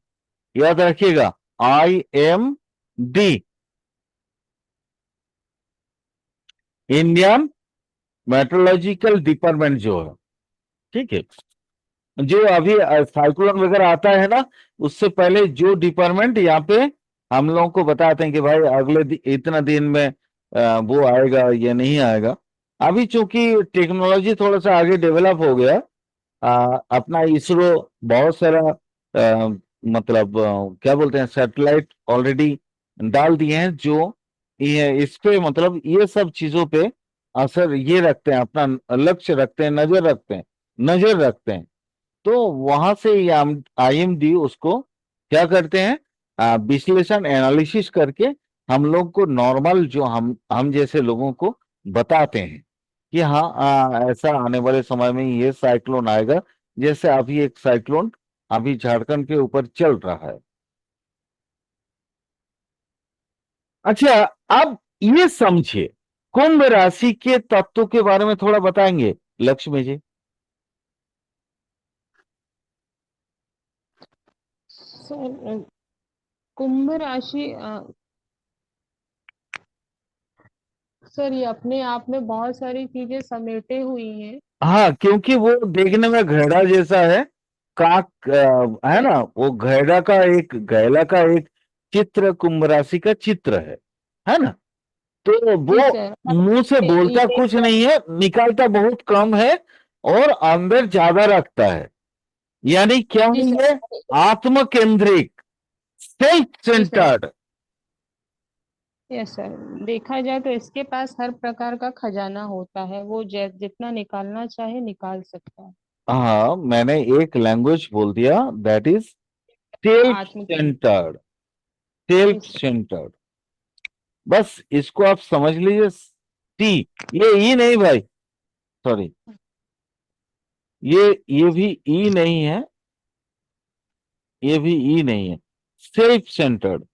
याद रखिएगा, IMD, इंडियन मेट्रोलॉजिकल डिपार्टमेंट जो है, ठीक है। जो अभी साइक्लोन वगैरह आता है ना, उससे पहले जो डिपार्टमेंट यहाँ पे हम लोगों को बताते हैं कि भाई अगले इतना दिन में वो आएगा या नहीं आएगा। अभी चूंकि टेक्नोलॉजी थोड़ा सा आगे डेवलप हो गया, अपना इसरो बहुत सारा मतलब क्या बोलते हैं, सैटेलाइट ऑलरेडी डाल दिए हैं, जो ये इस पे मतलब ये सब चीजों पे असर ये रखते हैं, अपना लक्ष्य रखते हैं, नजर रखते हैं। तो वहां से ये IMD उसको क्या करते हैं, विश्लेषण एनालिसिस करके हम लोग को नॉर्मल जो हम जैसे लोगों को बताते हैं कि हाँ ऐसा आने वाले समय में ये साइक्लोन आएगा। जैसे अभी एक साइक्लोन अभी झारखंड के ऊपर चल रहा है। अच्छा, अब ये समझिए, कुंभ राशि के तत्वों के बारे में थोड़ा बताएंगे लक्ष्मी जी। सर कुंभ राशि सर ये अपने आप में बहुत सारी चीजें समेटे हुई हैं। हाँ, क्योंकि वो देखने में घड़ा जैसा है, काक है ना, वो घैला का एक चित्र कुंभ राशि का चित्र है ना। तो जी वो सर। मुंह से बोलता ये कुछ नहीं है, निकालता बहुत कम है, और अंदर ज्यादा रखता है। यानी क्या जी है, सर। आत्म केंद्रिक, सेल्फ जी सर। सेंटर्ड। यस सर, देखा जाए तो इसके पास हर प्रकार का खजाना होता है, वो जितना निकालना चाहे निकाल सकता है। हाँ, मैंने एक लैंग्वेज बोल दिया, दैट इज सेल्फ आत्म केंद्र। सेंटर्ड। जी सेल्फ सर। सेंटर्ड, बस इसको आप समझ लीजिए। टी, ये ई नहीं भाई, सॉरी, ये भी ई नहीं है, ये भी ई नहीं है। Self centred,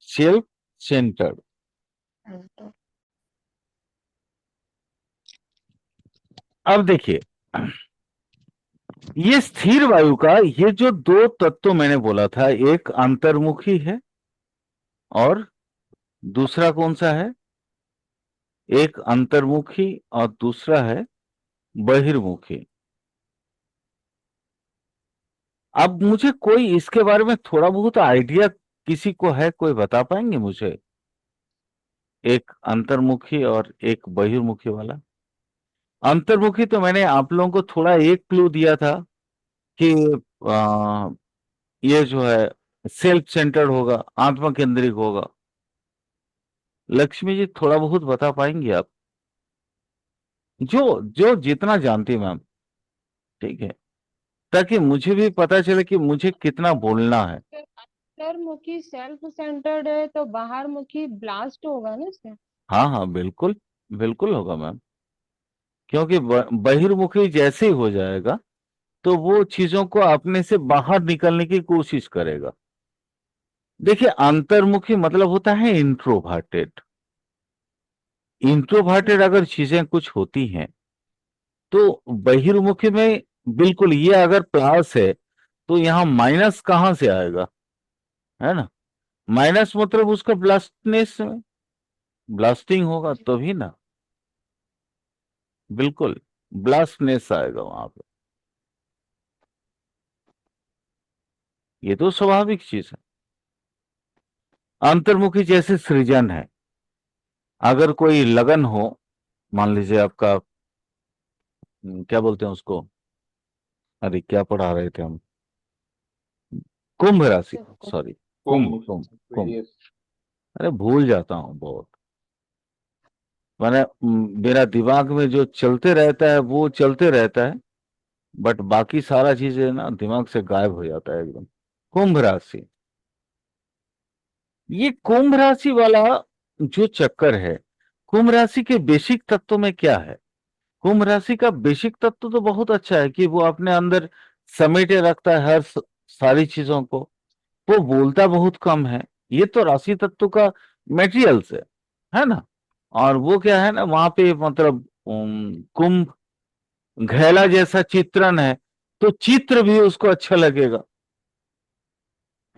self centred. अब देखिए, ये स्थिर वायु का ये जो दो तत्व मैंने बोला था, एक अंतर्मुखी है और दूसरा कौन सा है, एक अंतर्मुखी और दूसरा है बहिर्मुखी। अब मुझे कोई इसके बारे में थोड़ा बहुत आइडिया किसी को है, कोई बता पाएंगे मुझे, एक अंतर्मुखी और एक बहिर्मुखी वाला। अंतर्मुखी तो मैंने आप लोगों को थोड़ा एक क्लू दिया था कि आ, ये जो है सेल्फ सेंटर्ड होगा, आत्म केंद्रिक होगा। लक्ष्मी जी थोड़ा बहुत बता पाएंगी आप, जो जो जितना जानती हैं मैम, ठीक है, ताकि मुझे भी पता चले कि मुझे कितना बोलना है। सर अंतर्मुखी सेल्फ सेंटर्ड है तो बाहर मुखी ब्लास्ट होगा ना सर। हाँ हाँ, बिल्कुल बिल्कुल होगा मैम, क्योंकि बहिर्मुखी जैसे ही हो जाएगा तो वो चीजों को अपने से बाहर निकलने की कोशिश करेगा। देखिए, अंतर्मुखी मतलब होता है इंट्रोवर्टेड। इंट्रोवर्टेड अगर चीजें कुछ होती हैं, तो बहिर्मुखी में बिल्कुल, ये अगर प्लस है तो यहाँ माइनस कहाँ से आएगा, है ना। माइनस मतलब उसका ब्लास्टनेस में ब्लास्टिंग होगा तो भी ना, बिल्कुल ब्लास्टनेस आएगा वहां पे। ये तो स्वाभाविक चीज है। अंतर्मुखी जैसे सृजन है, अगर कोई लगन हो, मान लीजिए आपका क्या बोलते हैं उसको, अरे क्या पढ़ा रहे थे हम, कुंभ राशि, सॉरी, कुंभ कुंभ। कुंभ कुंभ। Yes. अरे भूल जाता हूँ बहुत, मैंने मेरा दिमाग में जो चलते रहता है वो चलते रहता है, बट बाकी सारा चीजें ना दिमाग से गायब हो जाता है एकदम। कुंभ राशि, ये कुंभ राशि वाला जो चक्कर है, कुंभ राशि के बेसिक तत्व में क्या है। कुंभ राशि का बेसिक तत्व तो बहुत अच्छा है कि वो अपने अंदर समेटे रखता है हर सारी चीजों को, वो बोलता बहुत कम है। ये तो राशि तत्व का मेटेरियल्स है ना। और वो क्या है ना, वहां पे मतलब कुंभ घैला जैसा चित्रण है, तो चित्र भी उसको अच्छा लगेगा,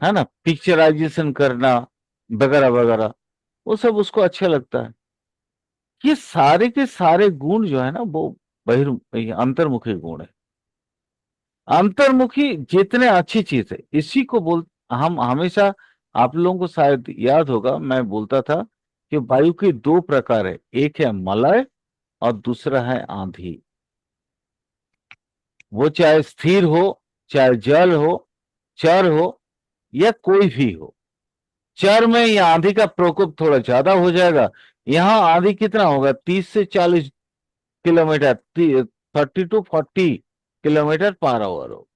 है ना, पिक्चराइजेशन करना वगैरह वगैरह, वो सब उसको अच्छा लगता है। ये सारे के सारे गुण जो है ना, वो ये अंतर्मुखी गुण है। अंतर्मुखी जितने अच्छी चीज है, इसी को बोल, हम हमेशा, आप लोगों को शायद याद होगा, मैं बोलता था कि वायु के दो प्रकार है, एक है मलय और दूसरा है आंधी। वो चाहे स्थिर हो, चाहे जल हो, चर हो, या कोई भी हो। चर में ये आंधी का प्रकोप थोड़ा ज्यादा हो जाएगा। यहाँ आंधी कितना होगा, 30 से 40 kilometre, 30 to 40 kilometre per hour हो।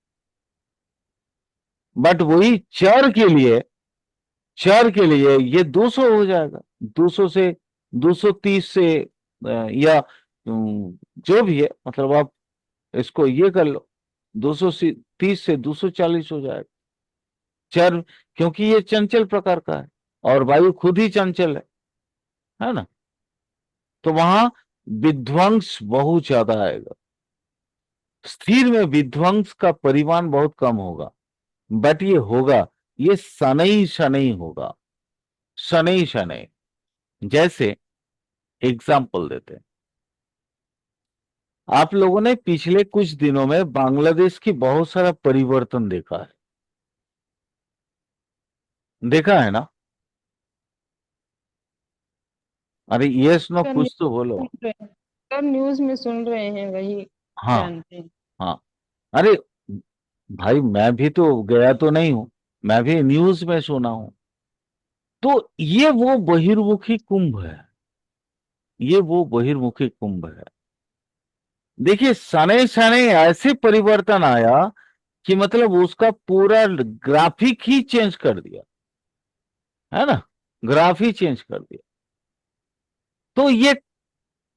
बट वही चर के लिए ये 200 हो जाएगा, 200 से 230 से या जो भी है, मतलब आप इसको ये कर लो, 230 से 240 हो जाएगा चर, क्योंकि ये चंचल प्रकार का है और वायु खुद ही चंचल है ना। तो वहां विध्वंस बहुत ज्यादा आएगा। स्थिर में विध्वंस का परिमाण बहुत कम होगा, बट ये होगा, ये शनैः शनैः होगा, शनैः शनैः। जैसे एग्जाम्पल देते हैं, आप लोगों ने पिछले कुछ दिनों में बांग्लादेश की बहुत सारा परिवर्तन देखा है ना। अरे यस नो सर कुछ तो बोलो। सर न्यूज में सुन रहे हैं, वही हाँ जानते हैं। हाँ। अरे भाई, मैं भी तो गया तो नहीं हूं, मैं भी न्यूज में सुना हूं। तो ये वो बहिर्मुखी कुंभ है, ये वो बहिर्मुखी कुंभ है। देखिए, शनै शनै ऐसे परिवर्तन आया कि मतलब उसका पूरा ग्राफिक ही चेंज कर दिया, है ना, ग्राफ ही चेंज कर दिया। तो ये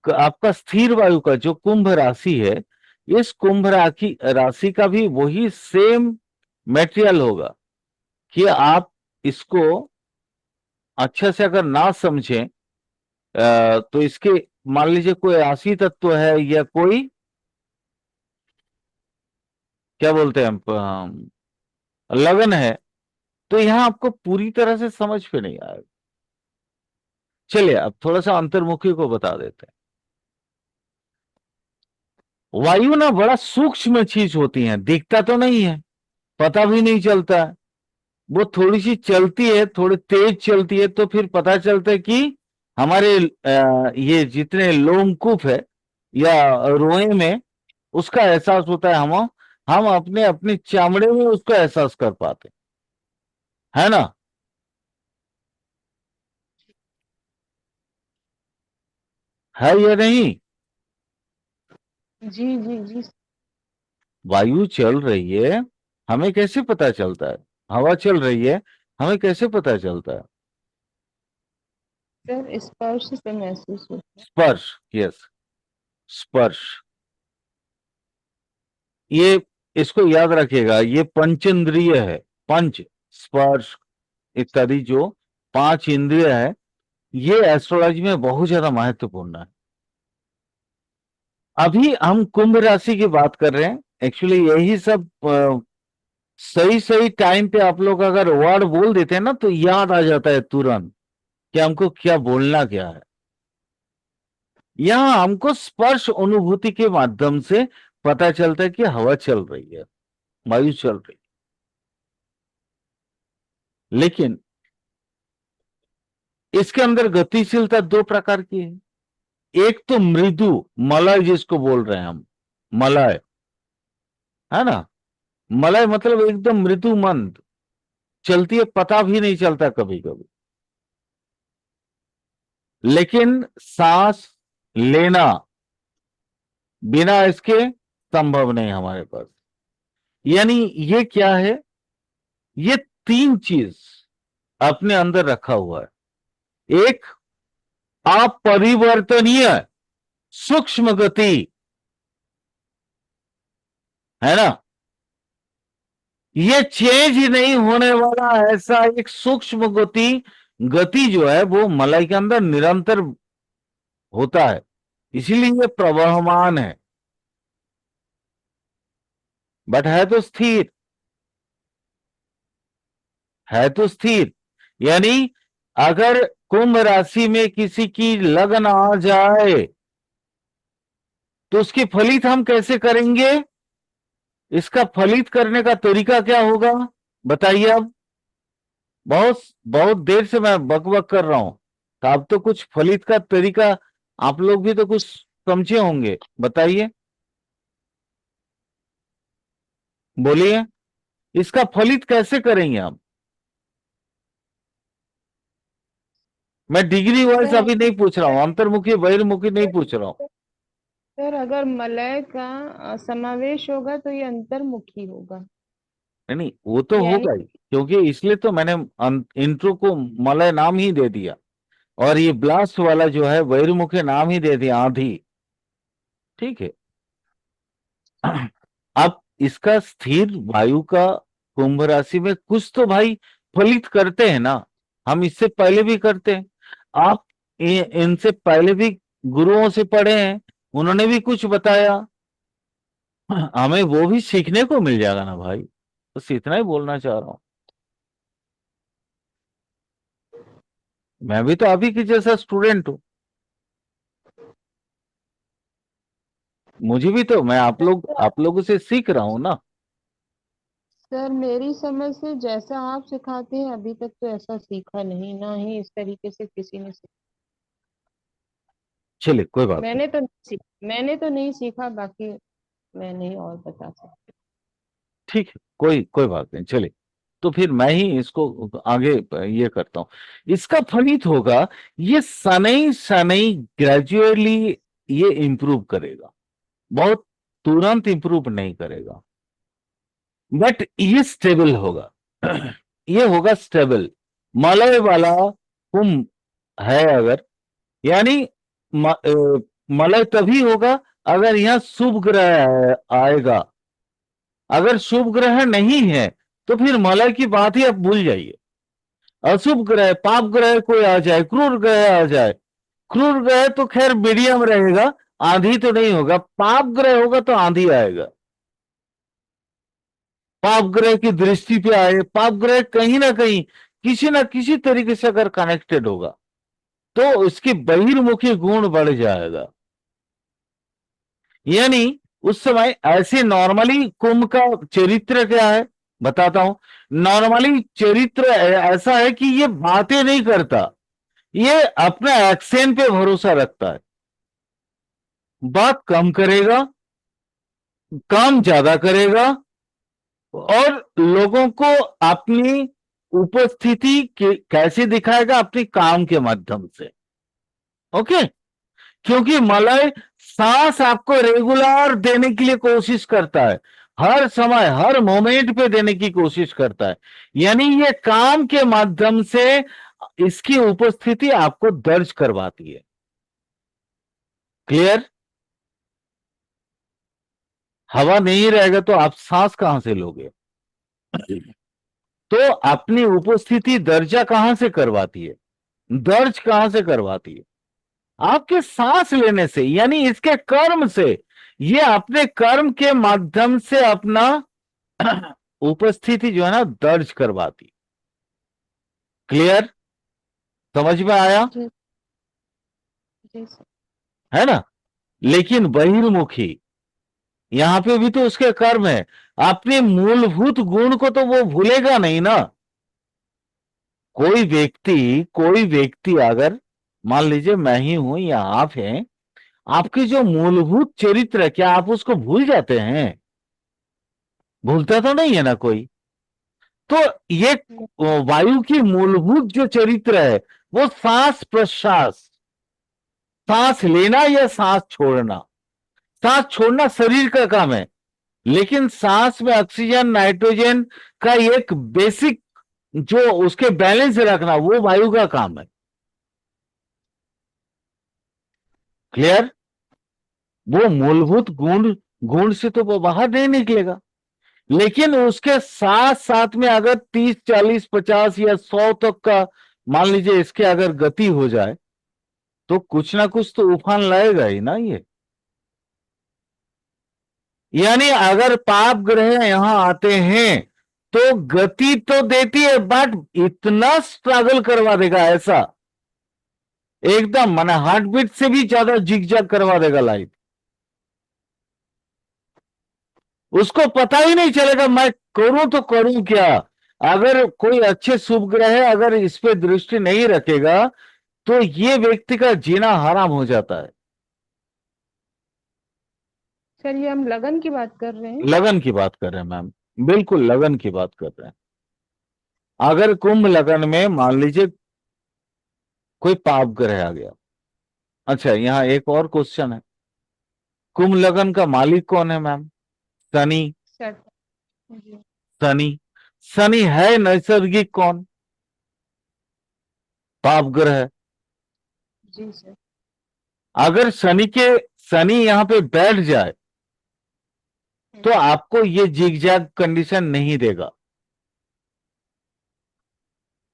आपका स्थिर वायु का जो कुंभ राशि है, इस कुंभ राशि राशि का भी वही सेम मेटेरियल होगा कि आप इसको अच्छे से अगर ना समझें, तो इसके, मान लीजिए कोई राशि तत्व है या कोई, क्या बोलते हैं हम, लगन है, तो यहां आपको पूरी तरह से समझ में नहीं आएगा। चलिए अब थोड़ा सा अंतर्मुखी को बता देते हैं। वायु ना बड़ा सूक्ष्म चीज होती है, दिखता तो नहीं है, पता भी नहीं चलता है। वो थोड़ी सी चलती है, थोड़ी तेज चलती है, तो फिर पता चलता है कि हमारे ये जितने लोमकूप है या रोए में उसका एहसास होता है। हम अपने अपनी चमड़े में उसका एहसास कर पाते हैं, है ना। है या नहीं। जी जी जी वायु चल रही है, हमें कैसे पता चलता है। हवा चल रही है, हमें कैसे पता चलता है। सर, स्पर्श से महसूस होता स्पर्श, यस, स्पर्श। ये, इसको याद रखिएगा, ये पंचेंद्रिय है। पंच, स्पर्श इत्यादि जो 5 इंद्रिय है, ये एस्ट्रोलॉजी में बहुत ज्यादा महत्वपूर्ण है। अभी हम कुंभ राशि की बात कर रहे हैं। एक्चुअली यही सब सही सही टाइम पे आप लोग अगर वर्ड बोल देते हैं ना, तो याद आ जाता है तुरंत कि हमको क्या बोलना क्या है। यहां हमको स्पर्श अनुभूति के माध्यम से पता चलता है कि हवा चल रही है, वायु चल रही है। लेकिन इसके अंदर गतिशीलता दो प्रकार की है। एक तो मृदु, मलय जिसको बोल रहे हैं हम, मलय, है ना। मलय मतलब एकदम मृदु मंद चलती है, पता भी नहीं चलता कभी कभी। लेकिन सांस लेना बिना इसके संभव नहीं हमारे पास। यानी ये क्या है, ये 3 चीज अपने अंदर रखा हुआ है। एक, अपरिवर्तनीय सूक्ष्म गति, है ना। ये चेंज नहीं होने वाला ऐसा एक सूक्ष्म गति गति जो है वो मलाई के अंदर निरंतर होता है, इसीलिए ये प्रवहमान बट है तो स्थिर। यानी अगर कुंभ राशि में किसी की लगन आ जाए तो उसकी फलित हम कैसे करेंगे? इसका फलित करने का तरीका क्या होगा बताइए। अब बहुत बहुत देर से मैं बकबक कर रहा हूं, तो अब तो कुछ फलित का तरीका आप लोग भी तो कुछ समझे होंगे, बताइए, बोलिए, इसका फलित कैसे करेंगे हम? मैं डिग्री वाइज सर अभी नहीं पूछ रहा हूं, अंतर्मुखी बहिर्मुखी नहीं पूछ रहा हूं। सर अगर मलय का समावेश होगा तो ये अंतर्मुखी होगा। नहीं नहीं, वो तो यानी होगा ही, क्योंकि इसलिए तो मैंने इंट्रो को मलय नाम ही दे दिया, और ये ब्लास्ट वाला जो है बहिर्मुखी नाम ही दे दिया, आंधी। ठीक है। अब इसका स्थिर वायु का कुंभ राशि में कुछ तो भाई फलित करते हैं ना, हम इससे पहले भी करते हैं। आप इनसे पहले भी गुरुओं से पढ़े हैं, उन्होंने भी कुछ बताया, हमें वो भी सीखने को मिल जाएगा ना भाई, बस इतना ही बोलना चाह रहा हूं। मैं भी तो अभी की जैसा स्टूडेंट हूं, मुझे भी तो, मैं आप लोगों से सीख रहा हूं ना। सर मेरी समझ से जैसा आप सिखाते हैं अभी तक तो ऐसा सीखा नहीं, ना ही इस तरीके से किसी ने सीखा। चलिए कोई बात नहीं। मैंने तो नहीं सीखा, बाकी मैं नहीं और बता सकती। ठीक है, कोई कोई बात नहीं, चलिए। तो फिर मैं ही इसको आगे ये करता हूं। इसका फलित होगा, ये शनैः शनैः ग्रेजुअली ये इंप्रूव करेगा, बहुत तुरंत इंप्रूव नहीं करेगा, बट ये स्टेबल होगा। ये होगा स्टेबल। मलय वाला कुंभ है अगर, यानी मलय तभी होगा अगर यहां शुभ ग्रह आएगा। अगर शुभ ग्रह नहीं है तो फिर मलय की बात ही आप भूल जाइए। अशुभ ग्रह, पाप ग्रह कोई आ जाए, क्रूर ग्रह आ जाए, क्रूर ग्रह तो खैर मीडियम रहेगा, आंधी तो नहीं होगा, पाप ग्रह होगा तो आंधी आएगा। पाप ग्रह की दृष्टि पे आए, पाप ग्रह कहीं ना किसी तरीके से अगर कनेक्टेड होगा तो उसकी बहिर्मुखी गुण बढ़ जाएगा। यानी उस समय ऐसे नॉर्मली कुंभ का चरित्र क्या है बताता हूं। नॉर्मली चरित्र ऐसा है कि ये बातें नहीं करता, ये अपने एक्सेंट पे भरोसा रखता है, बात कम करेगा, काम ज्यादा करेगा, और लोगों को अपनी उपस्थिति कैसे दिखाएगा, अपने काम के माध्यम से। ओके। क्योंकि मलय सांस आपको रेगुलर देने के लिए कोशिश करता है, हर समय हर मोमेंट पे देने की कोशिश करता है, यानी ये काम के माध्यम से इसकी उपस्थिति आपको दर्ज करवाती है। क्लियर? हवा नहीं रहेगा तो आप सांस कहां से लोगे? तो अपनी उपस्थिति दर्जा कहां से करवाती है, दर्ज कहां से करवाती है? आपके सांस लेने से, यानी इसके कर्म से, ये अपने कर्म के माध्यम से अपना उपस्थिति जो है ना दर्ज करवाती। क्लियर? समझ में आया? जी जी सर। है ना? लेकिन बहिर्मुखी, यहां पे भी तो उसके कर्म है, अपने मूलभूत गुण को तो वो भूलेगा नहीं ना। कोई व्यक्ति अगर मान लीजिए मैं ही हूं या आप हैं, आपके जो मूलभूत चरित्र है क्या आप उसको भूल जाते हैं? भूलता तो नहीं है ना कोई। तो ये वायु की मूलभूत जो चरित्र है वो सांस प्रश्वास, सांस लेना या सांस छोड़ना। सांस छोड़ना शरीर का काम है, लेकिन सांस में ऑक्सीजन नाइट्रोजन का एक बेसिक जो उसके बैलेंस रखना वो वायु का काम है। क्लियर? वो मूलभूत गुण गुण से तो वो बाहर नहीं निकलेगा। लेकिन उसके साथ साथ में अगर 30 40 50 या 100 तक का मान लीजिए इसके अगर गति हो जाए तो कुछ ना कुछ तो उफान लाएगा ही ना ये। यानी अगर पाप ग्रह यहां आते हैं तो गति तो देती है बट इतना स्ट्रगल करवा देगा ऐसा, एकदम माने हार्ट बीट से भी ज्यादा जिगजैग करवा देगा लाइफ। उसको पता ही नहीं चलेगा मैं करूं तो करूं क्या। अगर कोई अच्छे शुभ ग्रह अगर इस पे दृष्टि नहीं रखेगा तो ये व्यक्ति का जीना हराम हो जाता है। सर ये हम लगन की बात कर रहे हैं। लगन की बात कर रहे हैं मैम, बिल्कुल लगन की बात कर रहे हैं। अगर कुंभ लगन में मान लीजिए कोई पाप ग्रह आ गया। अच्छा यहां एक और क्वेश्चन है, कुंभ लगन का मालिक कौन है मैम? शनि। सर जी। शनि, शनि है नैसर्गिक कौन? पाप ग्रह। जी सर। अगर शनि यहां पे बैठ जाए तो आपको ये जिगजैग कंडीशन नहीं देगा।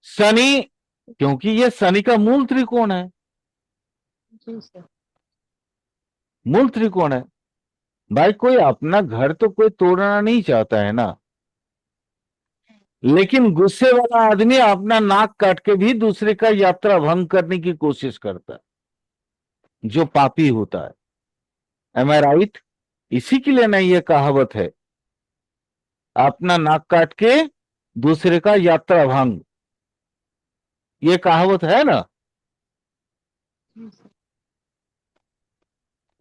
शनि, क्योंकि ये शनि का मूल त्रिकोण है, जी सर। मूल त्रिकोण है। भाई कोई अपना घर तो कोई तोड़ना नहीं चाहता है ना, लेकिन गुस्से वाला आदमी अपना नाक काट के भी दूसरे का यात्रा भंग करने की कोशिश करता है, जो पापी होता है। एम आई राइट? इसी के लिए ना ये कहावत है, अपना नाक काट के दूसरे का यात्रा भंग, ये कहावत है ना। जी सर।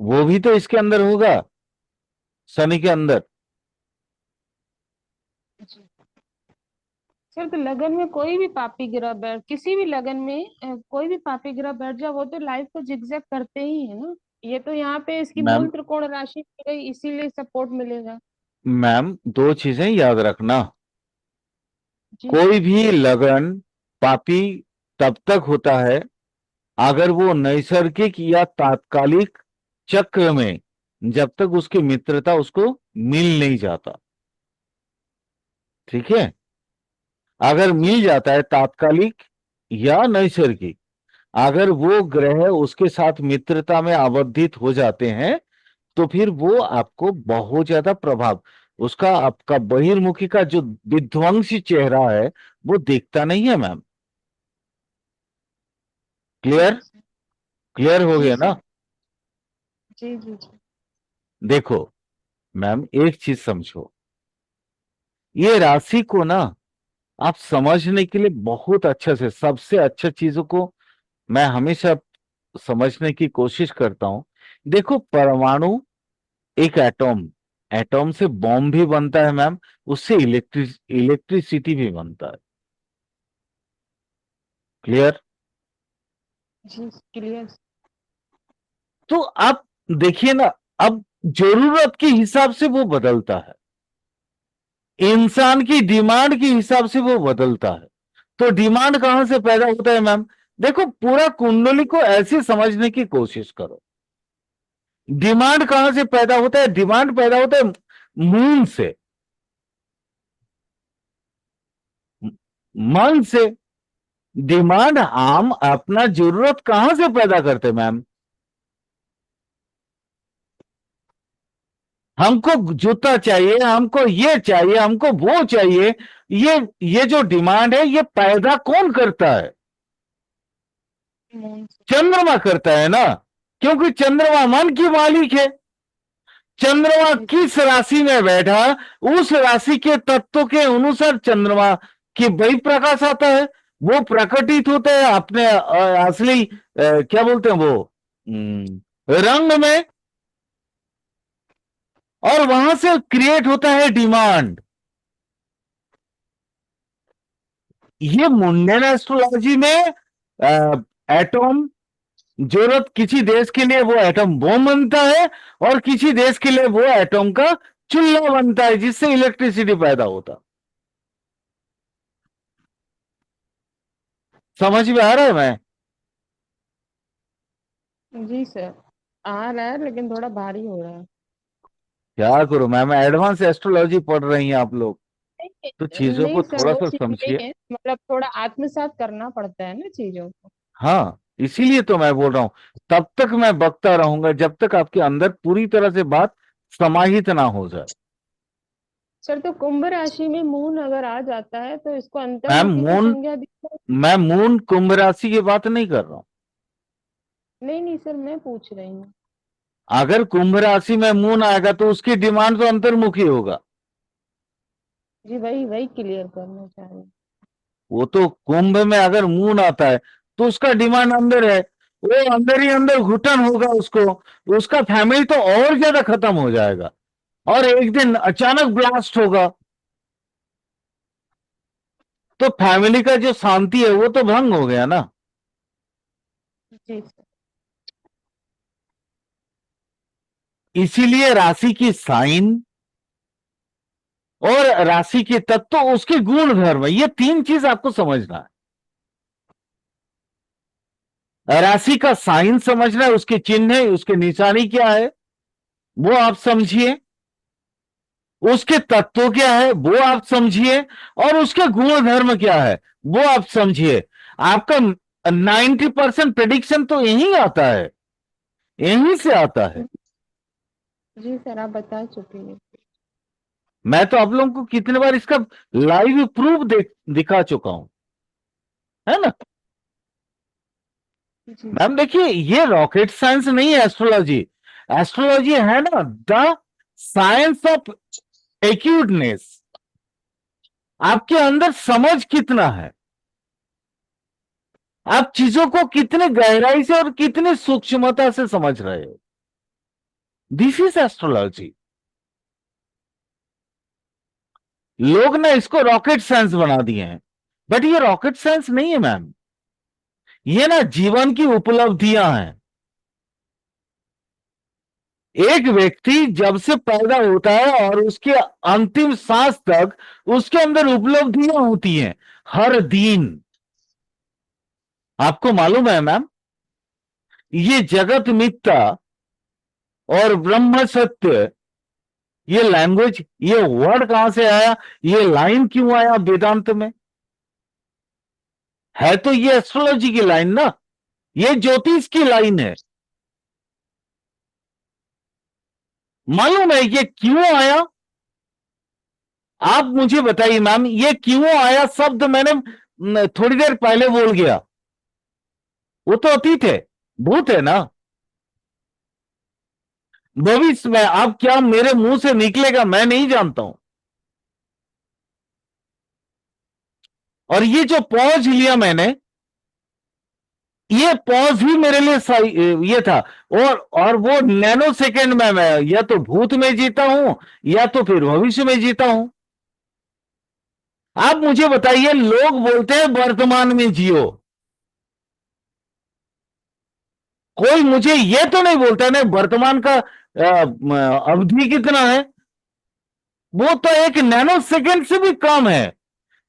वो भी तो इसके अंदर होगा, शनि के अंदर। जी सर, तो लगन में कोई भी पापी ग्रह बैठ, किसी भी लगन में कोई भी पापी ग्रह बैठ जाए वो तो लाइफ को जिगजैग करते ही है ना। ये तो यहाँ पे इसकी मैम, मूल त्रिकोण राशि मिल गई, इसीलिए सपोर्ट मिलेगा। मैम दो चीजें याद रखना, जी कोई सर। भी लगन पापी तब तक होता है अगर वो नैसर्गिक या तात्कालिक चक्र में, जब तक उसकी मित्रता उसको मिल नहीं जाता। ठीक है, अगर मिल जाता है तात्कालिक या नैसर्गिक, अगर वो ग्रह उसके साथ मित्रता में आबद्धित हो जाते हैं तो फिर वो आपको बहुत ज्यादा प्रभाव, उसका आपका बहिर्मुखी का जो विध्वंसी चेहरा है वो दिखता नहीं है मैम। क्लियर? जी सर। क्लियर हो जी गया ना? सर। जी जी जी। देखो मैम एक चीज समझो, ये राशि को ना आप समझने के लिए बहुत अच्छे से, सबसे अच्छे चीजों को मैं हमेशा समझने की कोशिश करता हूं। देखो परमाणु एक एटॉम, एटॉम से बॉम्ब भी बनता है मैम, उससे इलेक्ट्रिसिटी भी बनता है। क्लियर? जी क्लियर। तो आप देखिए ना, अब जरूरत के हिसाब से वो बदलता है, इंसान की डिमांड के हिसाब से वो बदलता है। तो डिमांड कहां से पैदा होता है मैम? देखो पूरा कुंडली को ऐसे समझने की कोशिश करो, डिमांड कहां से पैदा होता है? डिमांड पैदा होता है मून से, मन से। डिमांड हम अपना जरूरत कहां से पैदा करते मैम? हमको जूता चाहिए, हमको ये चाहिए, हमको वो चाहिए, ये जो डिमांड है ये पैदा कौन करता है? मून से। चंद्रमा करता है ना, क्योंकि चंद्रमा मन की मालिक है। चंद्रमा जी किस राशि में बैठा, उस राशि के तत्व के अनुसार चंद्रमा की वही प्रकाश आता है, वो प्रकटित होते हैं अपने असली क्या बोलते हैं वो रंग में, और वहां से क्रिएट होता है डिमांड। ये मुंडेन एस्ट्रोलॉजी में एटॉम, जरूरत किसी देश के लिए वो एटम बम बनता है और किसी देश के लिए वो एटम का चूल्हा बनता है जिससे इलेक्ट्रिसिटी पैदा होता। समझ में आ रहा है मैं? जी सर। आ रहा है लेकिन थोड़ा भारी हो रहा है। क्या करूं मैम, एडवांस एस्ट्रोलॉजी पढ़ रही हैं आप लोग, तो चीजों नहीं को सर, थोड़ा वो सा चीज नहीं समझिए। है, मतलब थोड़ा आत्मसात करना पड़ता है ना चीजों को। हाँ, इसीलिए तो मैं बोल रहा हूं, तब तक मैं बकता रहूंगा जब तक आपके अंदर पूरी तरह से बात समाहित ना हो जाए। सर तो कुंभ राशि में मून अगर आ जाता है तो इसको मैम अंतर्मुखी की मून, संज्ञा दी जाए? मैं मून कुंभ राशि की बात नहीं कर रहा हूं। नहीं नहीं सर, मैं पूछ रही हूँ। अगर कुंभ राशि में मून आएगा तो उसकी डिमांड तो अंतर्मुखी होगा। जी वही वही क्लियर करना चाह रही हूँ। वो तो कुंभ में अगर मून आता है तो उसका डिमांड अंदर है, वो अंदर ही अंदर घुटन होगा उसको, उसका फैमिली तो और ज्यादा खत्म हो जाएगा, और एक दिन अचानक ब्लास्ट होगा, तो फैमिली का जो शांति है वो तो भंग हो गया ना। जी सर। इसीलिए राशि की साइन और राशि के तत्व, उसके गुण धर्म, ये तीन चीज आपको समझना है। राशि का साइन समझना है, उसके चिन्ह, उसके निशानी क्या है वो आप समझिए, उसके तत्व क्या है वो आप समझिए, और उसके गुण धर्म क्या है वो आप समझिए। आपका 90% प्रेडिक्शन तो यही आता है, यहीं से आता है। जी सर, आप बता चुके हैं। मैं तो आप लोगों को कितने बार इसका लाइव प्रूफ दिखा चुका हूं, है ना। जी मैम देखिए, ये रॉकेट साइंस नहीं है एस्ट्रोलॉजी। एस्ट्रोलॉजी है ना द साइंस ऑफ एक्यूटनेस। आपके अंदर समझ कितना है, आप चीजों को कितने गहराई से और कितनी सूक्ष्मता से समझ रहे हो, दिस इज एस्ट्रोलॉजी। लोग ना इसको रॉकेट साइंस बना दिए हैं, बट ये रॉकेट साइंस नहीं है मैम, ये ना जीवन की उपलब्धियां हैं। एक व्यक्ति जब से पैदा होता है और उसके अंतिम सांस तक उसके अंदर उपलब्धियां होती हैं हर दिन। आपको मालूम है मैम, ये जगत मिथ्या और ब्रह्म सत्य, ये लैंग्वेज, ये वर्ड कहां से आया, ये लाइन क्यों आया वेदांत में? है तो ये एस्ट्रोलॉजी की लाइन ना, ये ज्योतिष की लाइन है। मालूम है ये क्यों आया? आप मुझे बताइए मैम, ये क्यों आया शब्द मैंने थोड़ी देर पहले बोल गया, वो तो अतीत है, भूत है ना। भविष्य में अब क्या मेरे मुंह से निकलेगा मैं नहीं जानता हूं। और ये जो पॉज लिया मैंने, ये पॉज ही मेरे लिए ये था। और वो नैनो सेकेंड में मैं या तो भूत में जीता हूं या तो फिर भविष्य में जीता हूं। आप मुझे बताइए, लोग बोलते हैं वर्तमान में जियो, कोई मुझे ये तो नहीं बोलता ना वर्तमान का अवधि कितना है, वो तो एक नैनो सेकेंड से भी कम है।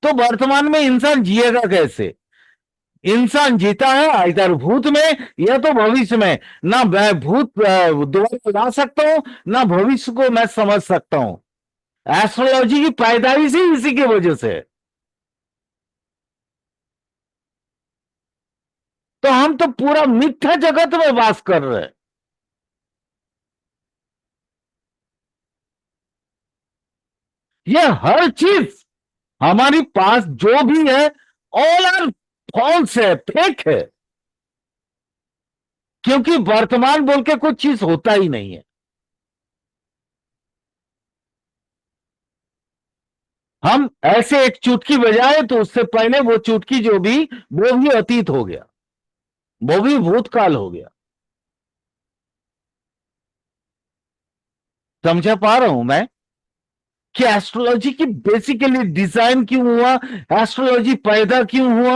तो वर्तमान में इंसान जिएगा कैसे? इंसान जीता है इधर भूत में या तो भविष्य में। ना मैं भूत दोबारा ला सकता हूं, ना भविष्य को मैं समझ सकता हूं। एस्ट्रोलॉजी की पैदाइश ही इसी की वजह से है। तो हम तो पूरा मिथ्या जगत में वास कर रहे हैं। ये हर चीज हमारी पास जो भी है, ऑल आर फॉल्स है, फेक है, क्योंकि वर्तमान बोल के कुछ चीज होता ही नहीं है। हम ऐसे एक चुटकी बजाए तो उससे पहले वो चुटकी जो भी, वो भी अतीत हो गया, वो भी भूतकाल हो गया। समझा पा रहा हूं मैं कि एस्ट्रोलॉजी की बेसिकली डिजाइन क्यों हुआ, एस्ट्रोलॉजी पैदा क्यों हुआ,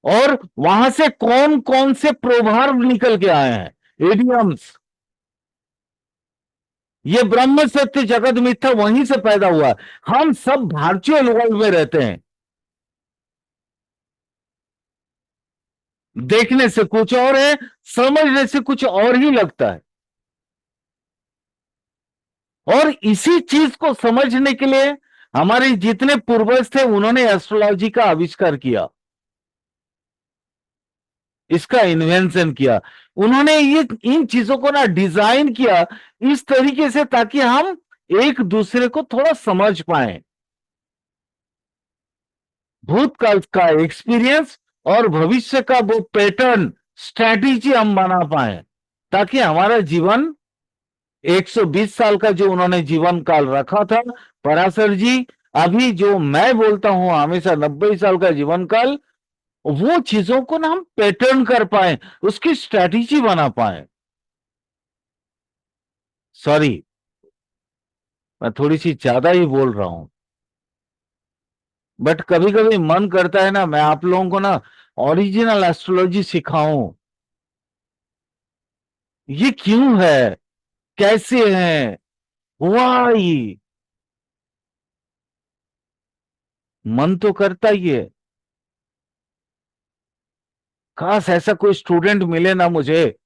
और वहां से कौन कौन से प्रोभार्ब निकल के आए हैं, इडियम्स। ये ब्रह्म सत्य जगत मिथ्या वहीं से पैदा हुआ। हम सब वर्चुअल वर्ल्ड में रहते हैं। देखने से कुछ और है, समझने से कुछ और ही लगता है। और इसी चीज को समझने के लिए हमारे जितने पूर्वज थे उन्होंने एस्ट्रोलॉजी का आविष्कार किया, इसका इन्वेंशन किया। उन्होंने ये इन चीजों को ना डिजाइन किया इस तरीके से ताकि हम एक दूसरे को थोड़ा समझ पाए, भूतकाल का एक्सपीरियंस और भविष्य का वो पैटर्न स्ट्रैटेजी हम बना पाए, ताकि हमारा जीवन 120 साल का जो उन्होंने जीवन काल रखा था पराशर जी, अभी जो मैं बोलता हूं हमेशा 90 साल का जीवन काल, वो चीजों को ना हम पैटर्न कर पाए, उसकी स्ट्रैटेजी बना पाए। सॉरी, मैं थोड़ी सी ज्यादा ही बोल रहा हूं, बट कभी कभी मन करता है ना मैं आप लोगों को ना ओरिजिनल एस्ट्रोलॉजी सिखाऊं। ये क्यों है, कैसे है, वाई, मन तो करता ही है। काश ऐसा कोई स्टूडेंट मिले ना मुझे,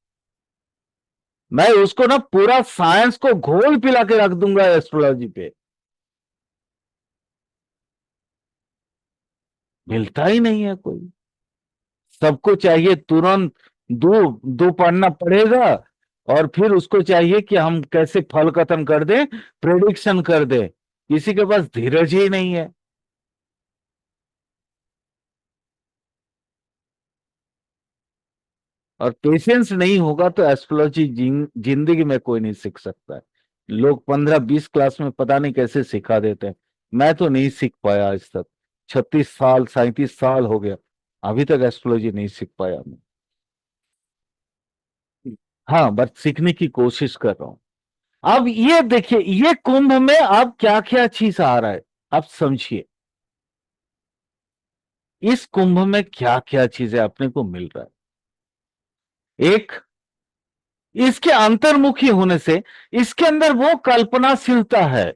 मैं उसको ना पूरा साइंस को घोल पिला के रख दूंगा एस्ट्रोलॉजी पे। मिलता ही नहीं है कोई, सबको चाहिए तुरंत दो दो पढ़ना पड़ेगा, और फिर उसको चाहिए कि हम कैसे फल कथन कर दें, प्रेडिक्शन कर दें। किसी के पास धीरज ही नहीं है। और पेशेंस नहीं होगा तो एस्ट्रोलॉजी जिंदगी में कोई नहीं सीख सकता है। लोग 15-20 क्लास में पता नहीं कैसे सिखा देते हैं, मैं तो नहीं सीख पाया आज तक। 36 साल 37 साल हो गया, अभी तक एस्ट्रोलॉजी नहीं सीख पाया मैं। हाँ, बस सीखने की कोशिश कर रहा हूं। अब ये देखिए, ये कुंभ में अब क्या क्या चीज आ रहा है, आप समझिए इस कुंभ में क्या क्या चीजें अपने को मिल रहा है। एक, इसके अंतर्मुखी होने से इसके अंदर वो कल्पनाशीलता है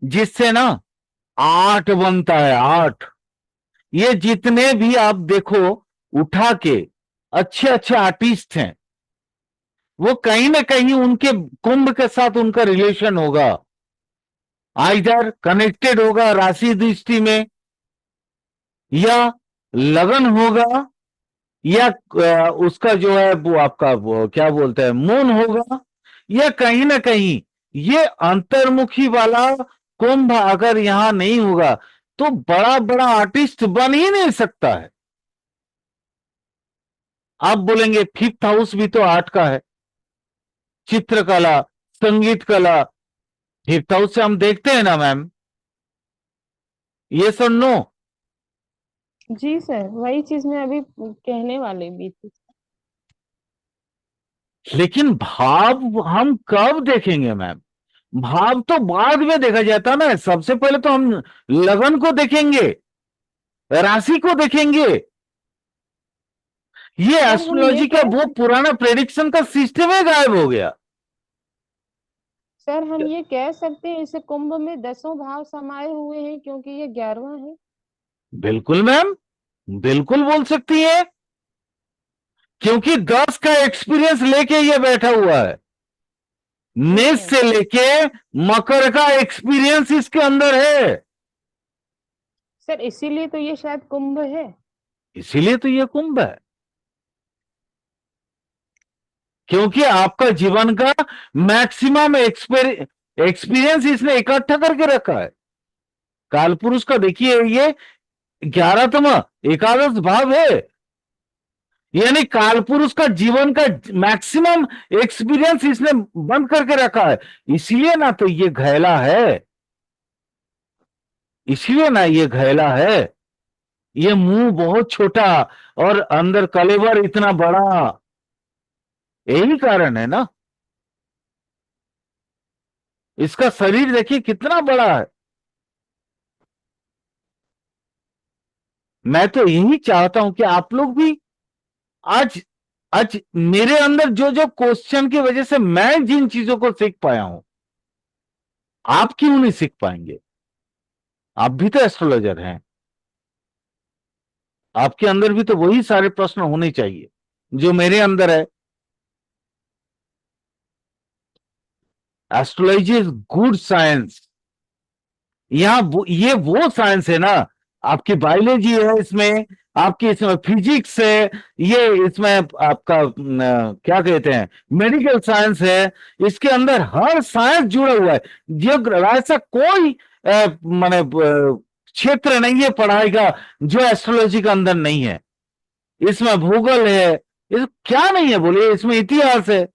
जिससे ना आर्ट बनता है, आर्ट। ये जितने भी आप देखो उठा के अच्छे अच्छे आर्टिस्ट हैं, वो कहीं ना कहीं उनके कुंभ के साथ उनका रिलेशन होगा, आइदर कनेक्टेड होगा राशि दृष्टि में, या लगन होगा, या उसका जो है वो आपका वो क्या बोलते हैं मून होगा, या कहीं ना कहीं ये अंतर्मुखी वाला कुंभ अगर यहां नहीं होगा तो बड़ा बड़ा आर्टिस्ट बन ही नहीं सकता है। आप बोलेंगे फिफ्थ हाउस भी तो आर्ट का है, चित्रकला, संगीत कला, फिफ्थ हाउस से हम देखते हैं ना मैम, ये सुन नो। जी सर, वही चीज मैं अभी कहने वाली भी थी। लेकिन भाव हम कब देखेंगे मैम, भाव तो बाद में देखा जाता ना, सबसे पहले तो हम लगन को देखेंगे, राशि को देखेंगे। ये सर हम ये एस्ट्रोलॉजी का कह वो पुराना प्रेडिक्शन का सिस्टम ही गायब हो गया। सर हम ये कह सकते हैं इस कुंभ में 10 भाव समाये हुए हैं क्योंकि ये 11वां है। बिल्कुल मैम, बिल्कुल बोल सकती है, क्योंकि 10 का एक्सपीरियंस लेके ये बैठा हुआ है। मेष से लेके मकर का एक्सपीरियंस इसके अंदर है, सर इसीलिए तो ये शायद कुंभ है। इसीलिए तो ये कुंभ है, क्योंकि आपका जीवन का मैक्सिमम एक्सपीरियंस इसने इकट्ठा करके रखा है। कालपुरुष का देखिए ये 11तम एकादश भाव है, यानी कालपुरुष का जीवन का मैक्सिमम एक्सपीरियंस इसने बंद करके रखा है। इसलिए ना तो ये घैला है, इसलिए ना ये घैला है, ये मुंह बहुत छोटा और अंदर कलेवर इतना बड़ा, यही कारण है ना। इसका शरीर देखिए कितना बड़ा है। मैं तो यही चाहता हूं कि आप लोग भी आज आज मेरे अंदर जो जो क्वेश्चन की वजह से मैं जिन चीजों को सीख पाया हूं, आप क्यों नहीं सीख पाएंगे? आप भी तो एस्ट्रोलॉजर हैं, आपके अंदर भी तो वही सारे प्रश्न होने चाहिए जो मेरे अंदर है। Astrology is good science. ये वो साइंस है ना, आपकी बायोलॉजी है इसमें, आपकी इसमें फिजिक्स है, ये इसमें आपका क्या कहते हैं, मेडिकल साइंस है। इसके अंदर हर साइंस जुड़ा हुआ है। ऐसा कोई माने क्षेत्र नहीं है पढ़ाई का जो एस्ट्रोलॉजी के अंदर नहीं है। इसमें भूगोल है, इस क्या नहीं है बोलिए, इसमें इतिहास है।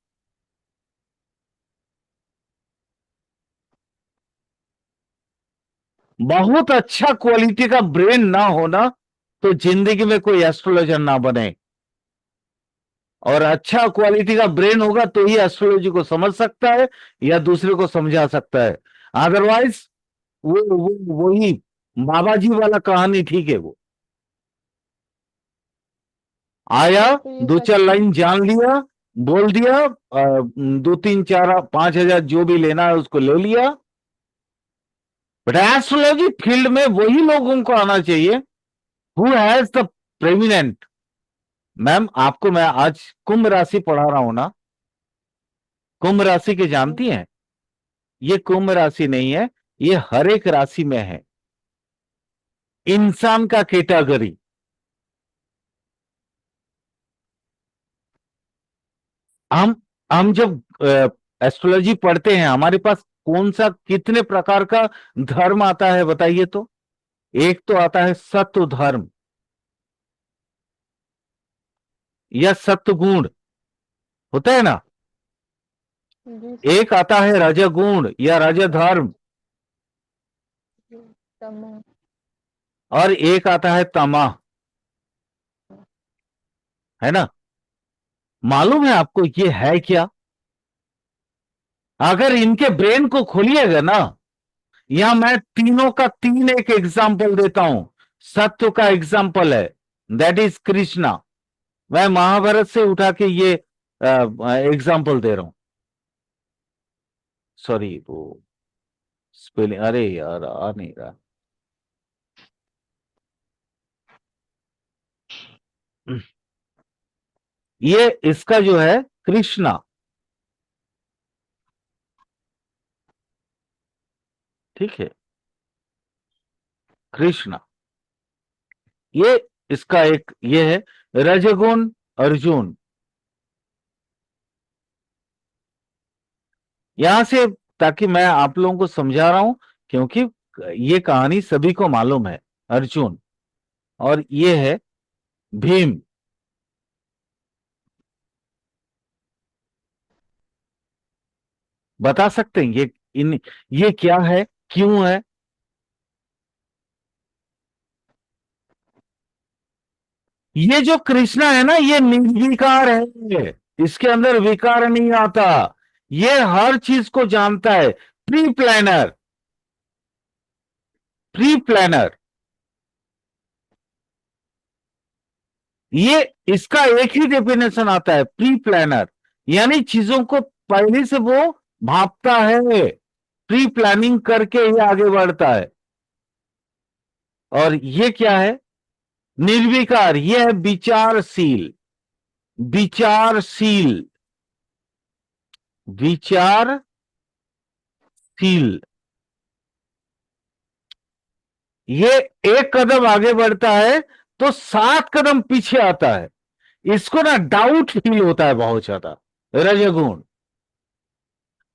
बहुत अच्छा क्वालिटी का ब्रेन ना होना तो जिंदगी में कोई एस्ट्रोलॉजर ना बने, और अच्छा क्वालिटी का ब्रेन होगा तो ही एस्ट्रोलॉजी को समझ सकता है या दूसरे को समझा सकता है। अदरवाइज वही बाबा जी वाला कहानी ठीक है। वो आया, तो ये दो सच चार है। लाइन जान लिया, बोल दिया, 2 3 4 5 हजार जो भी लेना है उसको ले लिया। बट एस्ट्रोलॉजी फील्ड में वही लोगों को आना चाहिए हु हैज द प्रेमिनेंट। मैम आपको मैं आज कुंभ राशि पढ़ा रहा हूं ना, कुंभ राशि के जानती हैं? ये कुंभ राशि नहीं है, ये हर एक राशि में है, इंसान का कैटेगरी। हम हम जब एस्ट्रोलॉजी पढ़ते हैं हमारे पास कौन सा कितने प्रकार का धर्म आता है बताइए तो? एक तो आता है सत्व धर्म या सत्व गुण, होता है ना। जी एक आता है रजगुण या रजधर्म, तमाम। और एक आता है तमा, है ना। मालूम है आपको ये है क्या? अगर इनके ब्रेन को खोलिएगा ना, या मैं तीनों का तीन एक एग्जाम्पल देता हूं। सत्व का एग्जाम्पल है, दैट इज कृष्णा। मैं महाभारत से उठा के ये एग्जाम्पल दे रहा हूं। सॉरी वो स्पेलिंग, अरे यार आ नहीं रहा। ये इसका जो है कृष्णा, ठीक है, कृष्णा। ये इसका एक ये है रजगुण अर्जुन। यहां से, ताकि मैं आप लोगों को समझा रहा हूं क्योंकि ये कहानी सभी को मालूम है, अर्जुन। और ये है भीम। बता सकते हैं ये क्या है, क्यों है? ये जो कृष्णा है ना, ये निर्विकार है, इसके अंदर विकार नहीं आता। ये हर चीज को जानता है, प्री प्लानर, प्री प्लानर। ये इसका एक ही डेफिनेशन आता है, प्री प्लानर, यानी चीजों को पहले से वो भापता है, प्री प्लानिंग करके ही आगे बढ़ता है। और ये क्या है? निर्विकार, ये है विचारशील, विचारशील, विचारशील। ये एक कदम आगे बढ़ता है तो 7 कदम पीछे आता है। इसको ना डाउट फील होता है बहुत ज्यादा, रजगुण।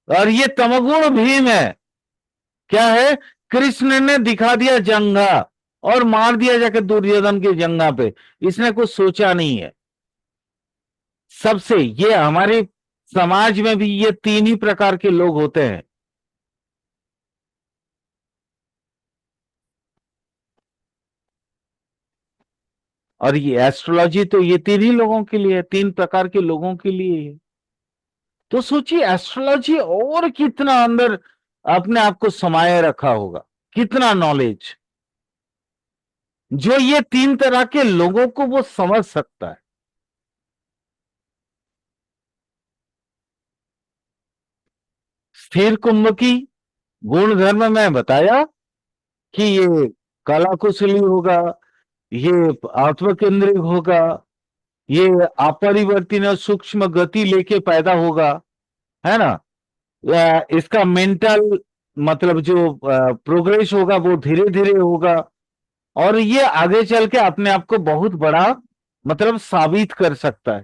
और ये तमगुण भीम है। क्या है? कृष्ण ने दिखा दिया जंगा और मार दिया जाके दुर्योधन की जंगा पे, इसने कुछ सोचा नहीं है। सबसे ये हमारे समाज में भी ये तीन ही प्रकार के लोग होते हैं। और ये एस्ट्रोलॉजी तो ये तीन ही लोगों के लिए है, 3 प्रकार के लोगों के लिए है। तो सोचिए एस्ट्रोलॉजी और कितना अंदर अपने आप को समाये रखा होगा, कितना नॉलेज, जो ये 3 तरह के लोगों को वो समझ सकता है। स्थिर कुंभ की गुण धर्म में बताया कि ये कला कुशली होगा, ये आत्मकेंद्रित होगा, ये अपरिवर्तनीय और सूक्ष्म गति लेके पैदा होगा, है ना। इसका मेंटल मतलब जो प्रोग्रेस होगा वो धीरे धीरे होगा, और ये आगे चल के अपने आप को बहुत बड़ा मतलब साबित कर सकता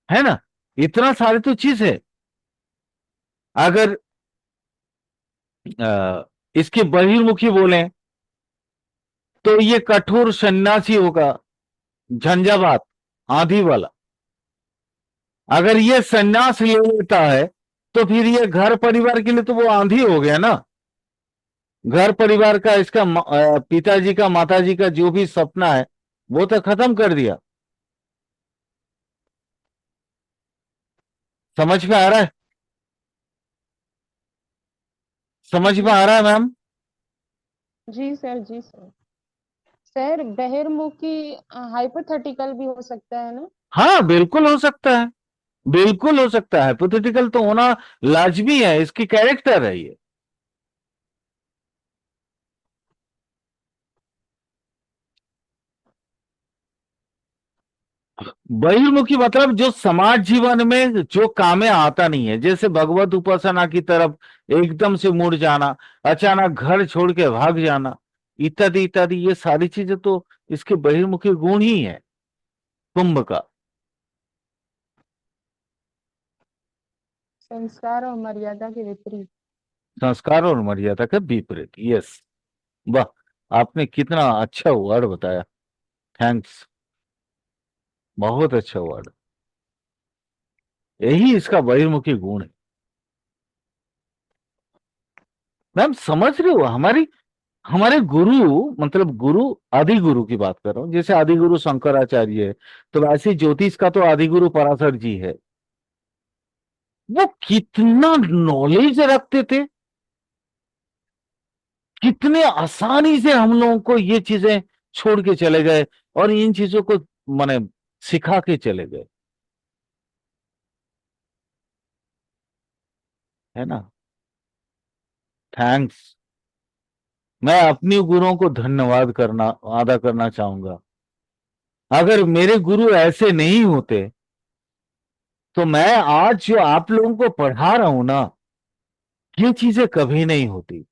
है ना। इतना सारे तो चीज है। अगर इसके बहिर्मुखी बोले तो ये कठोर सन्यासी होगा, झंझावात, आंधी वाला। अगर ये सन्यास ले लेता है तो फिर ये घर परिवार के लिए तो वो आंधी हो गया ना। घर परिवार का, इसका पिताजी का, माताजी का जो भी सपना है वो तो खत्म कर दिया। समझ में आ रहा है? समझ में जी आ रहा है मैम? जी सर, जी सर। सर बहिर्मुखी हाइपोथेटिकल भी हो सकता है ना? हाँ बिल्कुल हो सकता है, बिल्कुल हो सकता है। हाइपोथेटिकल तो होना लाजमी है, इसकी कैरेक्टर है ये। बहिर्मुखी मतलब जो समाज जीवन में जो कामें आता नहीं है, जैसे भगवत उपासना की तरफ एकदम से मुड़ जाना, अचानक घर छोड़ के भाग जाना, इत्यादि इत्यादि, ये सारी चीजें तो इसके बहिर्मुखी गुण ही है कुंभ का। संस्कार और मर्यादा के विपरीत। संस्कार और मर्यादा का विपरीत, यस। वाह, आपने कितना अच्छा वर्ड बताया, थैंक्स, बहुत अच्छा वर्ड। यही इसका बहिर्मुखी गुण है। मैम समझ रहे हो, हमारी हमारे गुरु, मतलब गुरु, आदि गुरु की बात कर रहा हूं। जैसे आदि गुरु शंकराचार्य है, तो वैसे ज्योतिष का तो आदि गुरु पराशर जी है। वो कितना नॉलेज रखते थे, कितने आसानी से हम लोगों को ये चीजें छोड़ के चले गए और इन चीजों को माने सिखा के चले गए, है ना। थैंक्स। मैं अपने गुरुओं को धन्यवाद करना अदा करना चाहूंगा। अगर मेरे गुरु ऐसे नहीं होते तो मैं आज जो आप लोगों को पढ़ा रहा हूं ना, ये चीजें कभी नहीं होती।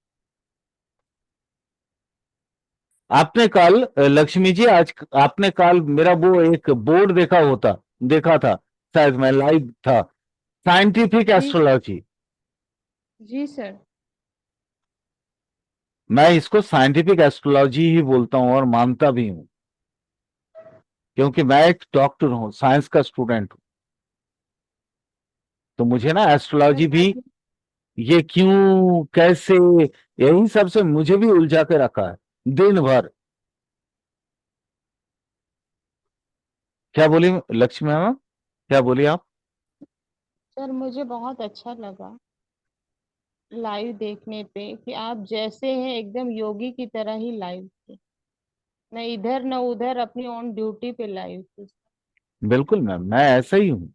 आपने कल लक्ष्मी जी, आज आपने कल मेरा वो एक बोर्ड देखा था, शायद मैं लाइव था, साइंटिफिक जी एस्ट्रोलॉजी। जी सर। मैं इसको साइंटिफिक एस्ट्रोलॉजी ही बोलता हूं और मानता भी हूं, क्योंकि मैं एक डॉक्टर हूं, साइंस का स्टूडेंट हूं। तो मुझे ना सर एस्ट्रोलॉजी भी, मैं ये क्यों कैसे, यही सब से मुझे भी उलझा के रखा है दिन भर। क्या बोली लक्ष्मी मैम, क्या बोली आप? सर मुझे बहुत अच्छा लगा लाइव देखने पे कि आप जैसे हैं एकदम योगी की तरह ही लाइव थे। न इधर न उधर, अपनी ऑन ड्यूटी पे लाइव थे। बिल्कुल मैम, मैं ऐसा ही हूं।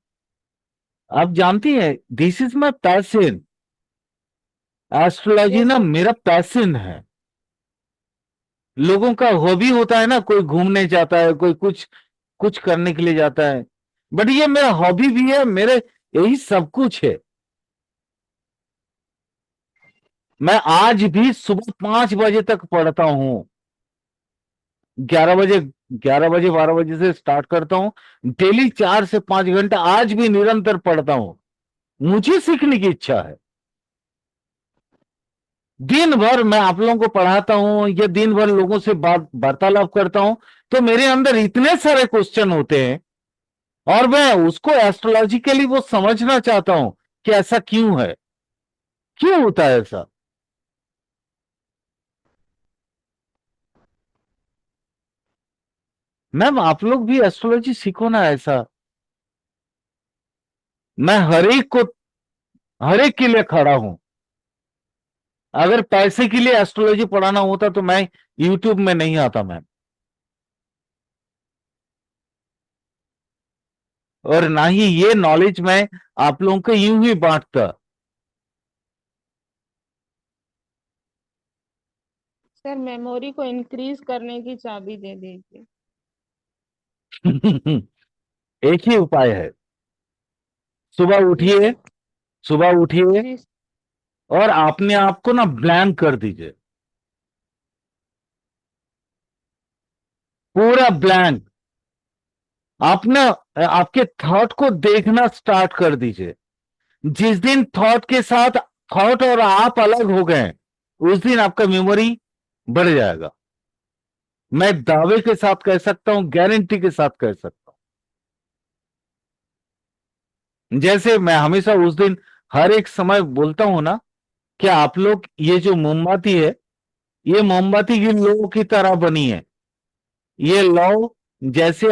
आप जानती हैं, this is my passion. Astrology वो ना तो मेरा पैशन है। लोगों का हॉबी होता है ना, कोई घूमने जाता है, कोई कुछ कुछ करने के लिए जाता है, बट ये मेरा हॉबी भी है, मेरे यही सब कुछ है। मैं आज भी सुबह 5 बजे तक पढ़ता हूँ, 11 बजे, 11 बजे 12 बजे से स्टार्ट करता हूँ, डेली 4 से 5 घंटा आज भी निरंतर पढ़ता हूँ। मुझे सीखने की इच्छा है। दिन भर मैं आप लोगों को पढ़ाता हूं या दिन भर लोगों से बात वार्तालाप करता हूं, तो मेरे अंदर इतने सारे क्वेश्चन होते हैं, और मैं उसको एस्ट्रोलॉजिकली वो समझना चाहता हूं कि ऐसा क्यों है, क्यों होता है ऐसा। मैम आप लोग भी एस्ट्रोलॉजी सीखो ना ऐसा। मैं हर एक के लिए खड़ा हूं। अगर पैसे के लिए एस्ट्रोलॉजी पढ़ाना होता तो मैं यूट्यूब में नहीं आता मैम, और ना ही ये नॉलेज मैं आप लोगों को यूं ही बांटता। सर मेमोरी को इंक्रीज करने की चाबी दे दीजिए। एक ही उपाय है, सुबह उठिए, सुबह उठिए जी और अपने आप को ना ब्लैंक कर दीजिए, पूरा ब्लैंक। आप ना आपके थॉट को देखना स्टार्ट कर दीजिए। जिस दिन थॉट के साथ थॉट और आप अलग हो गए उस दिन आपका मेमोरी बढ़ जाएगा। मैं दावे के साथ कह सकता हूं, गारंटी के साथ कह सकता हूं। जैसे मैं हमेशा उस दिन हर एक समय बोलता हूं ना कि आप लोग ये जो मोमबत्ती है, ये मोमबत्ती की लौ की तरह बनी है। ये लौ जैसे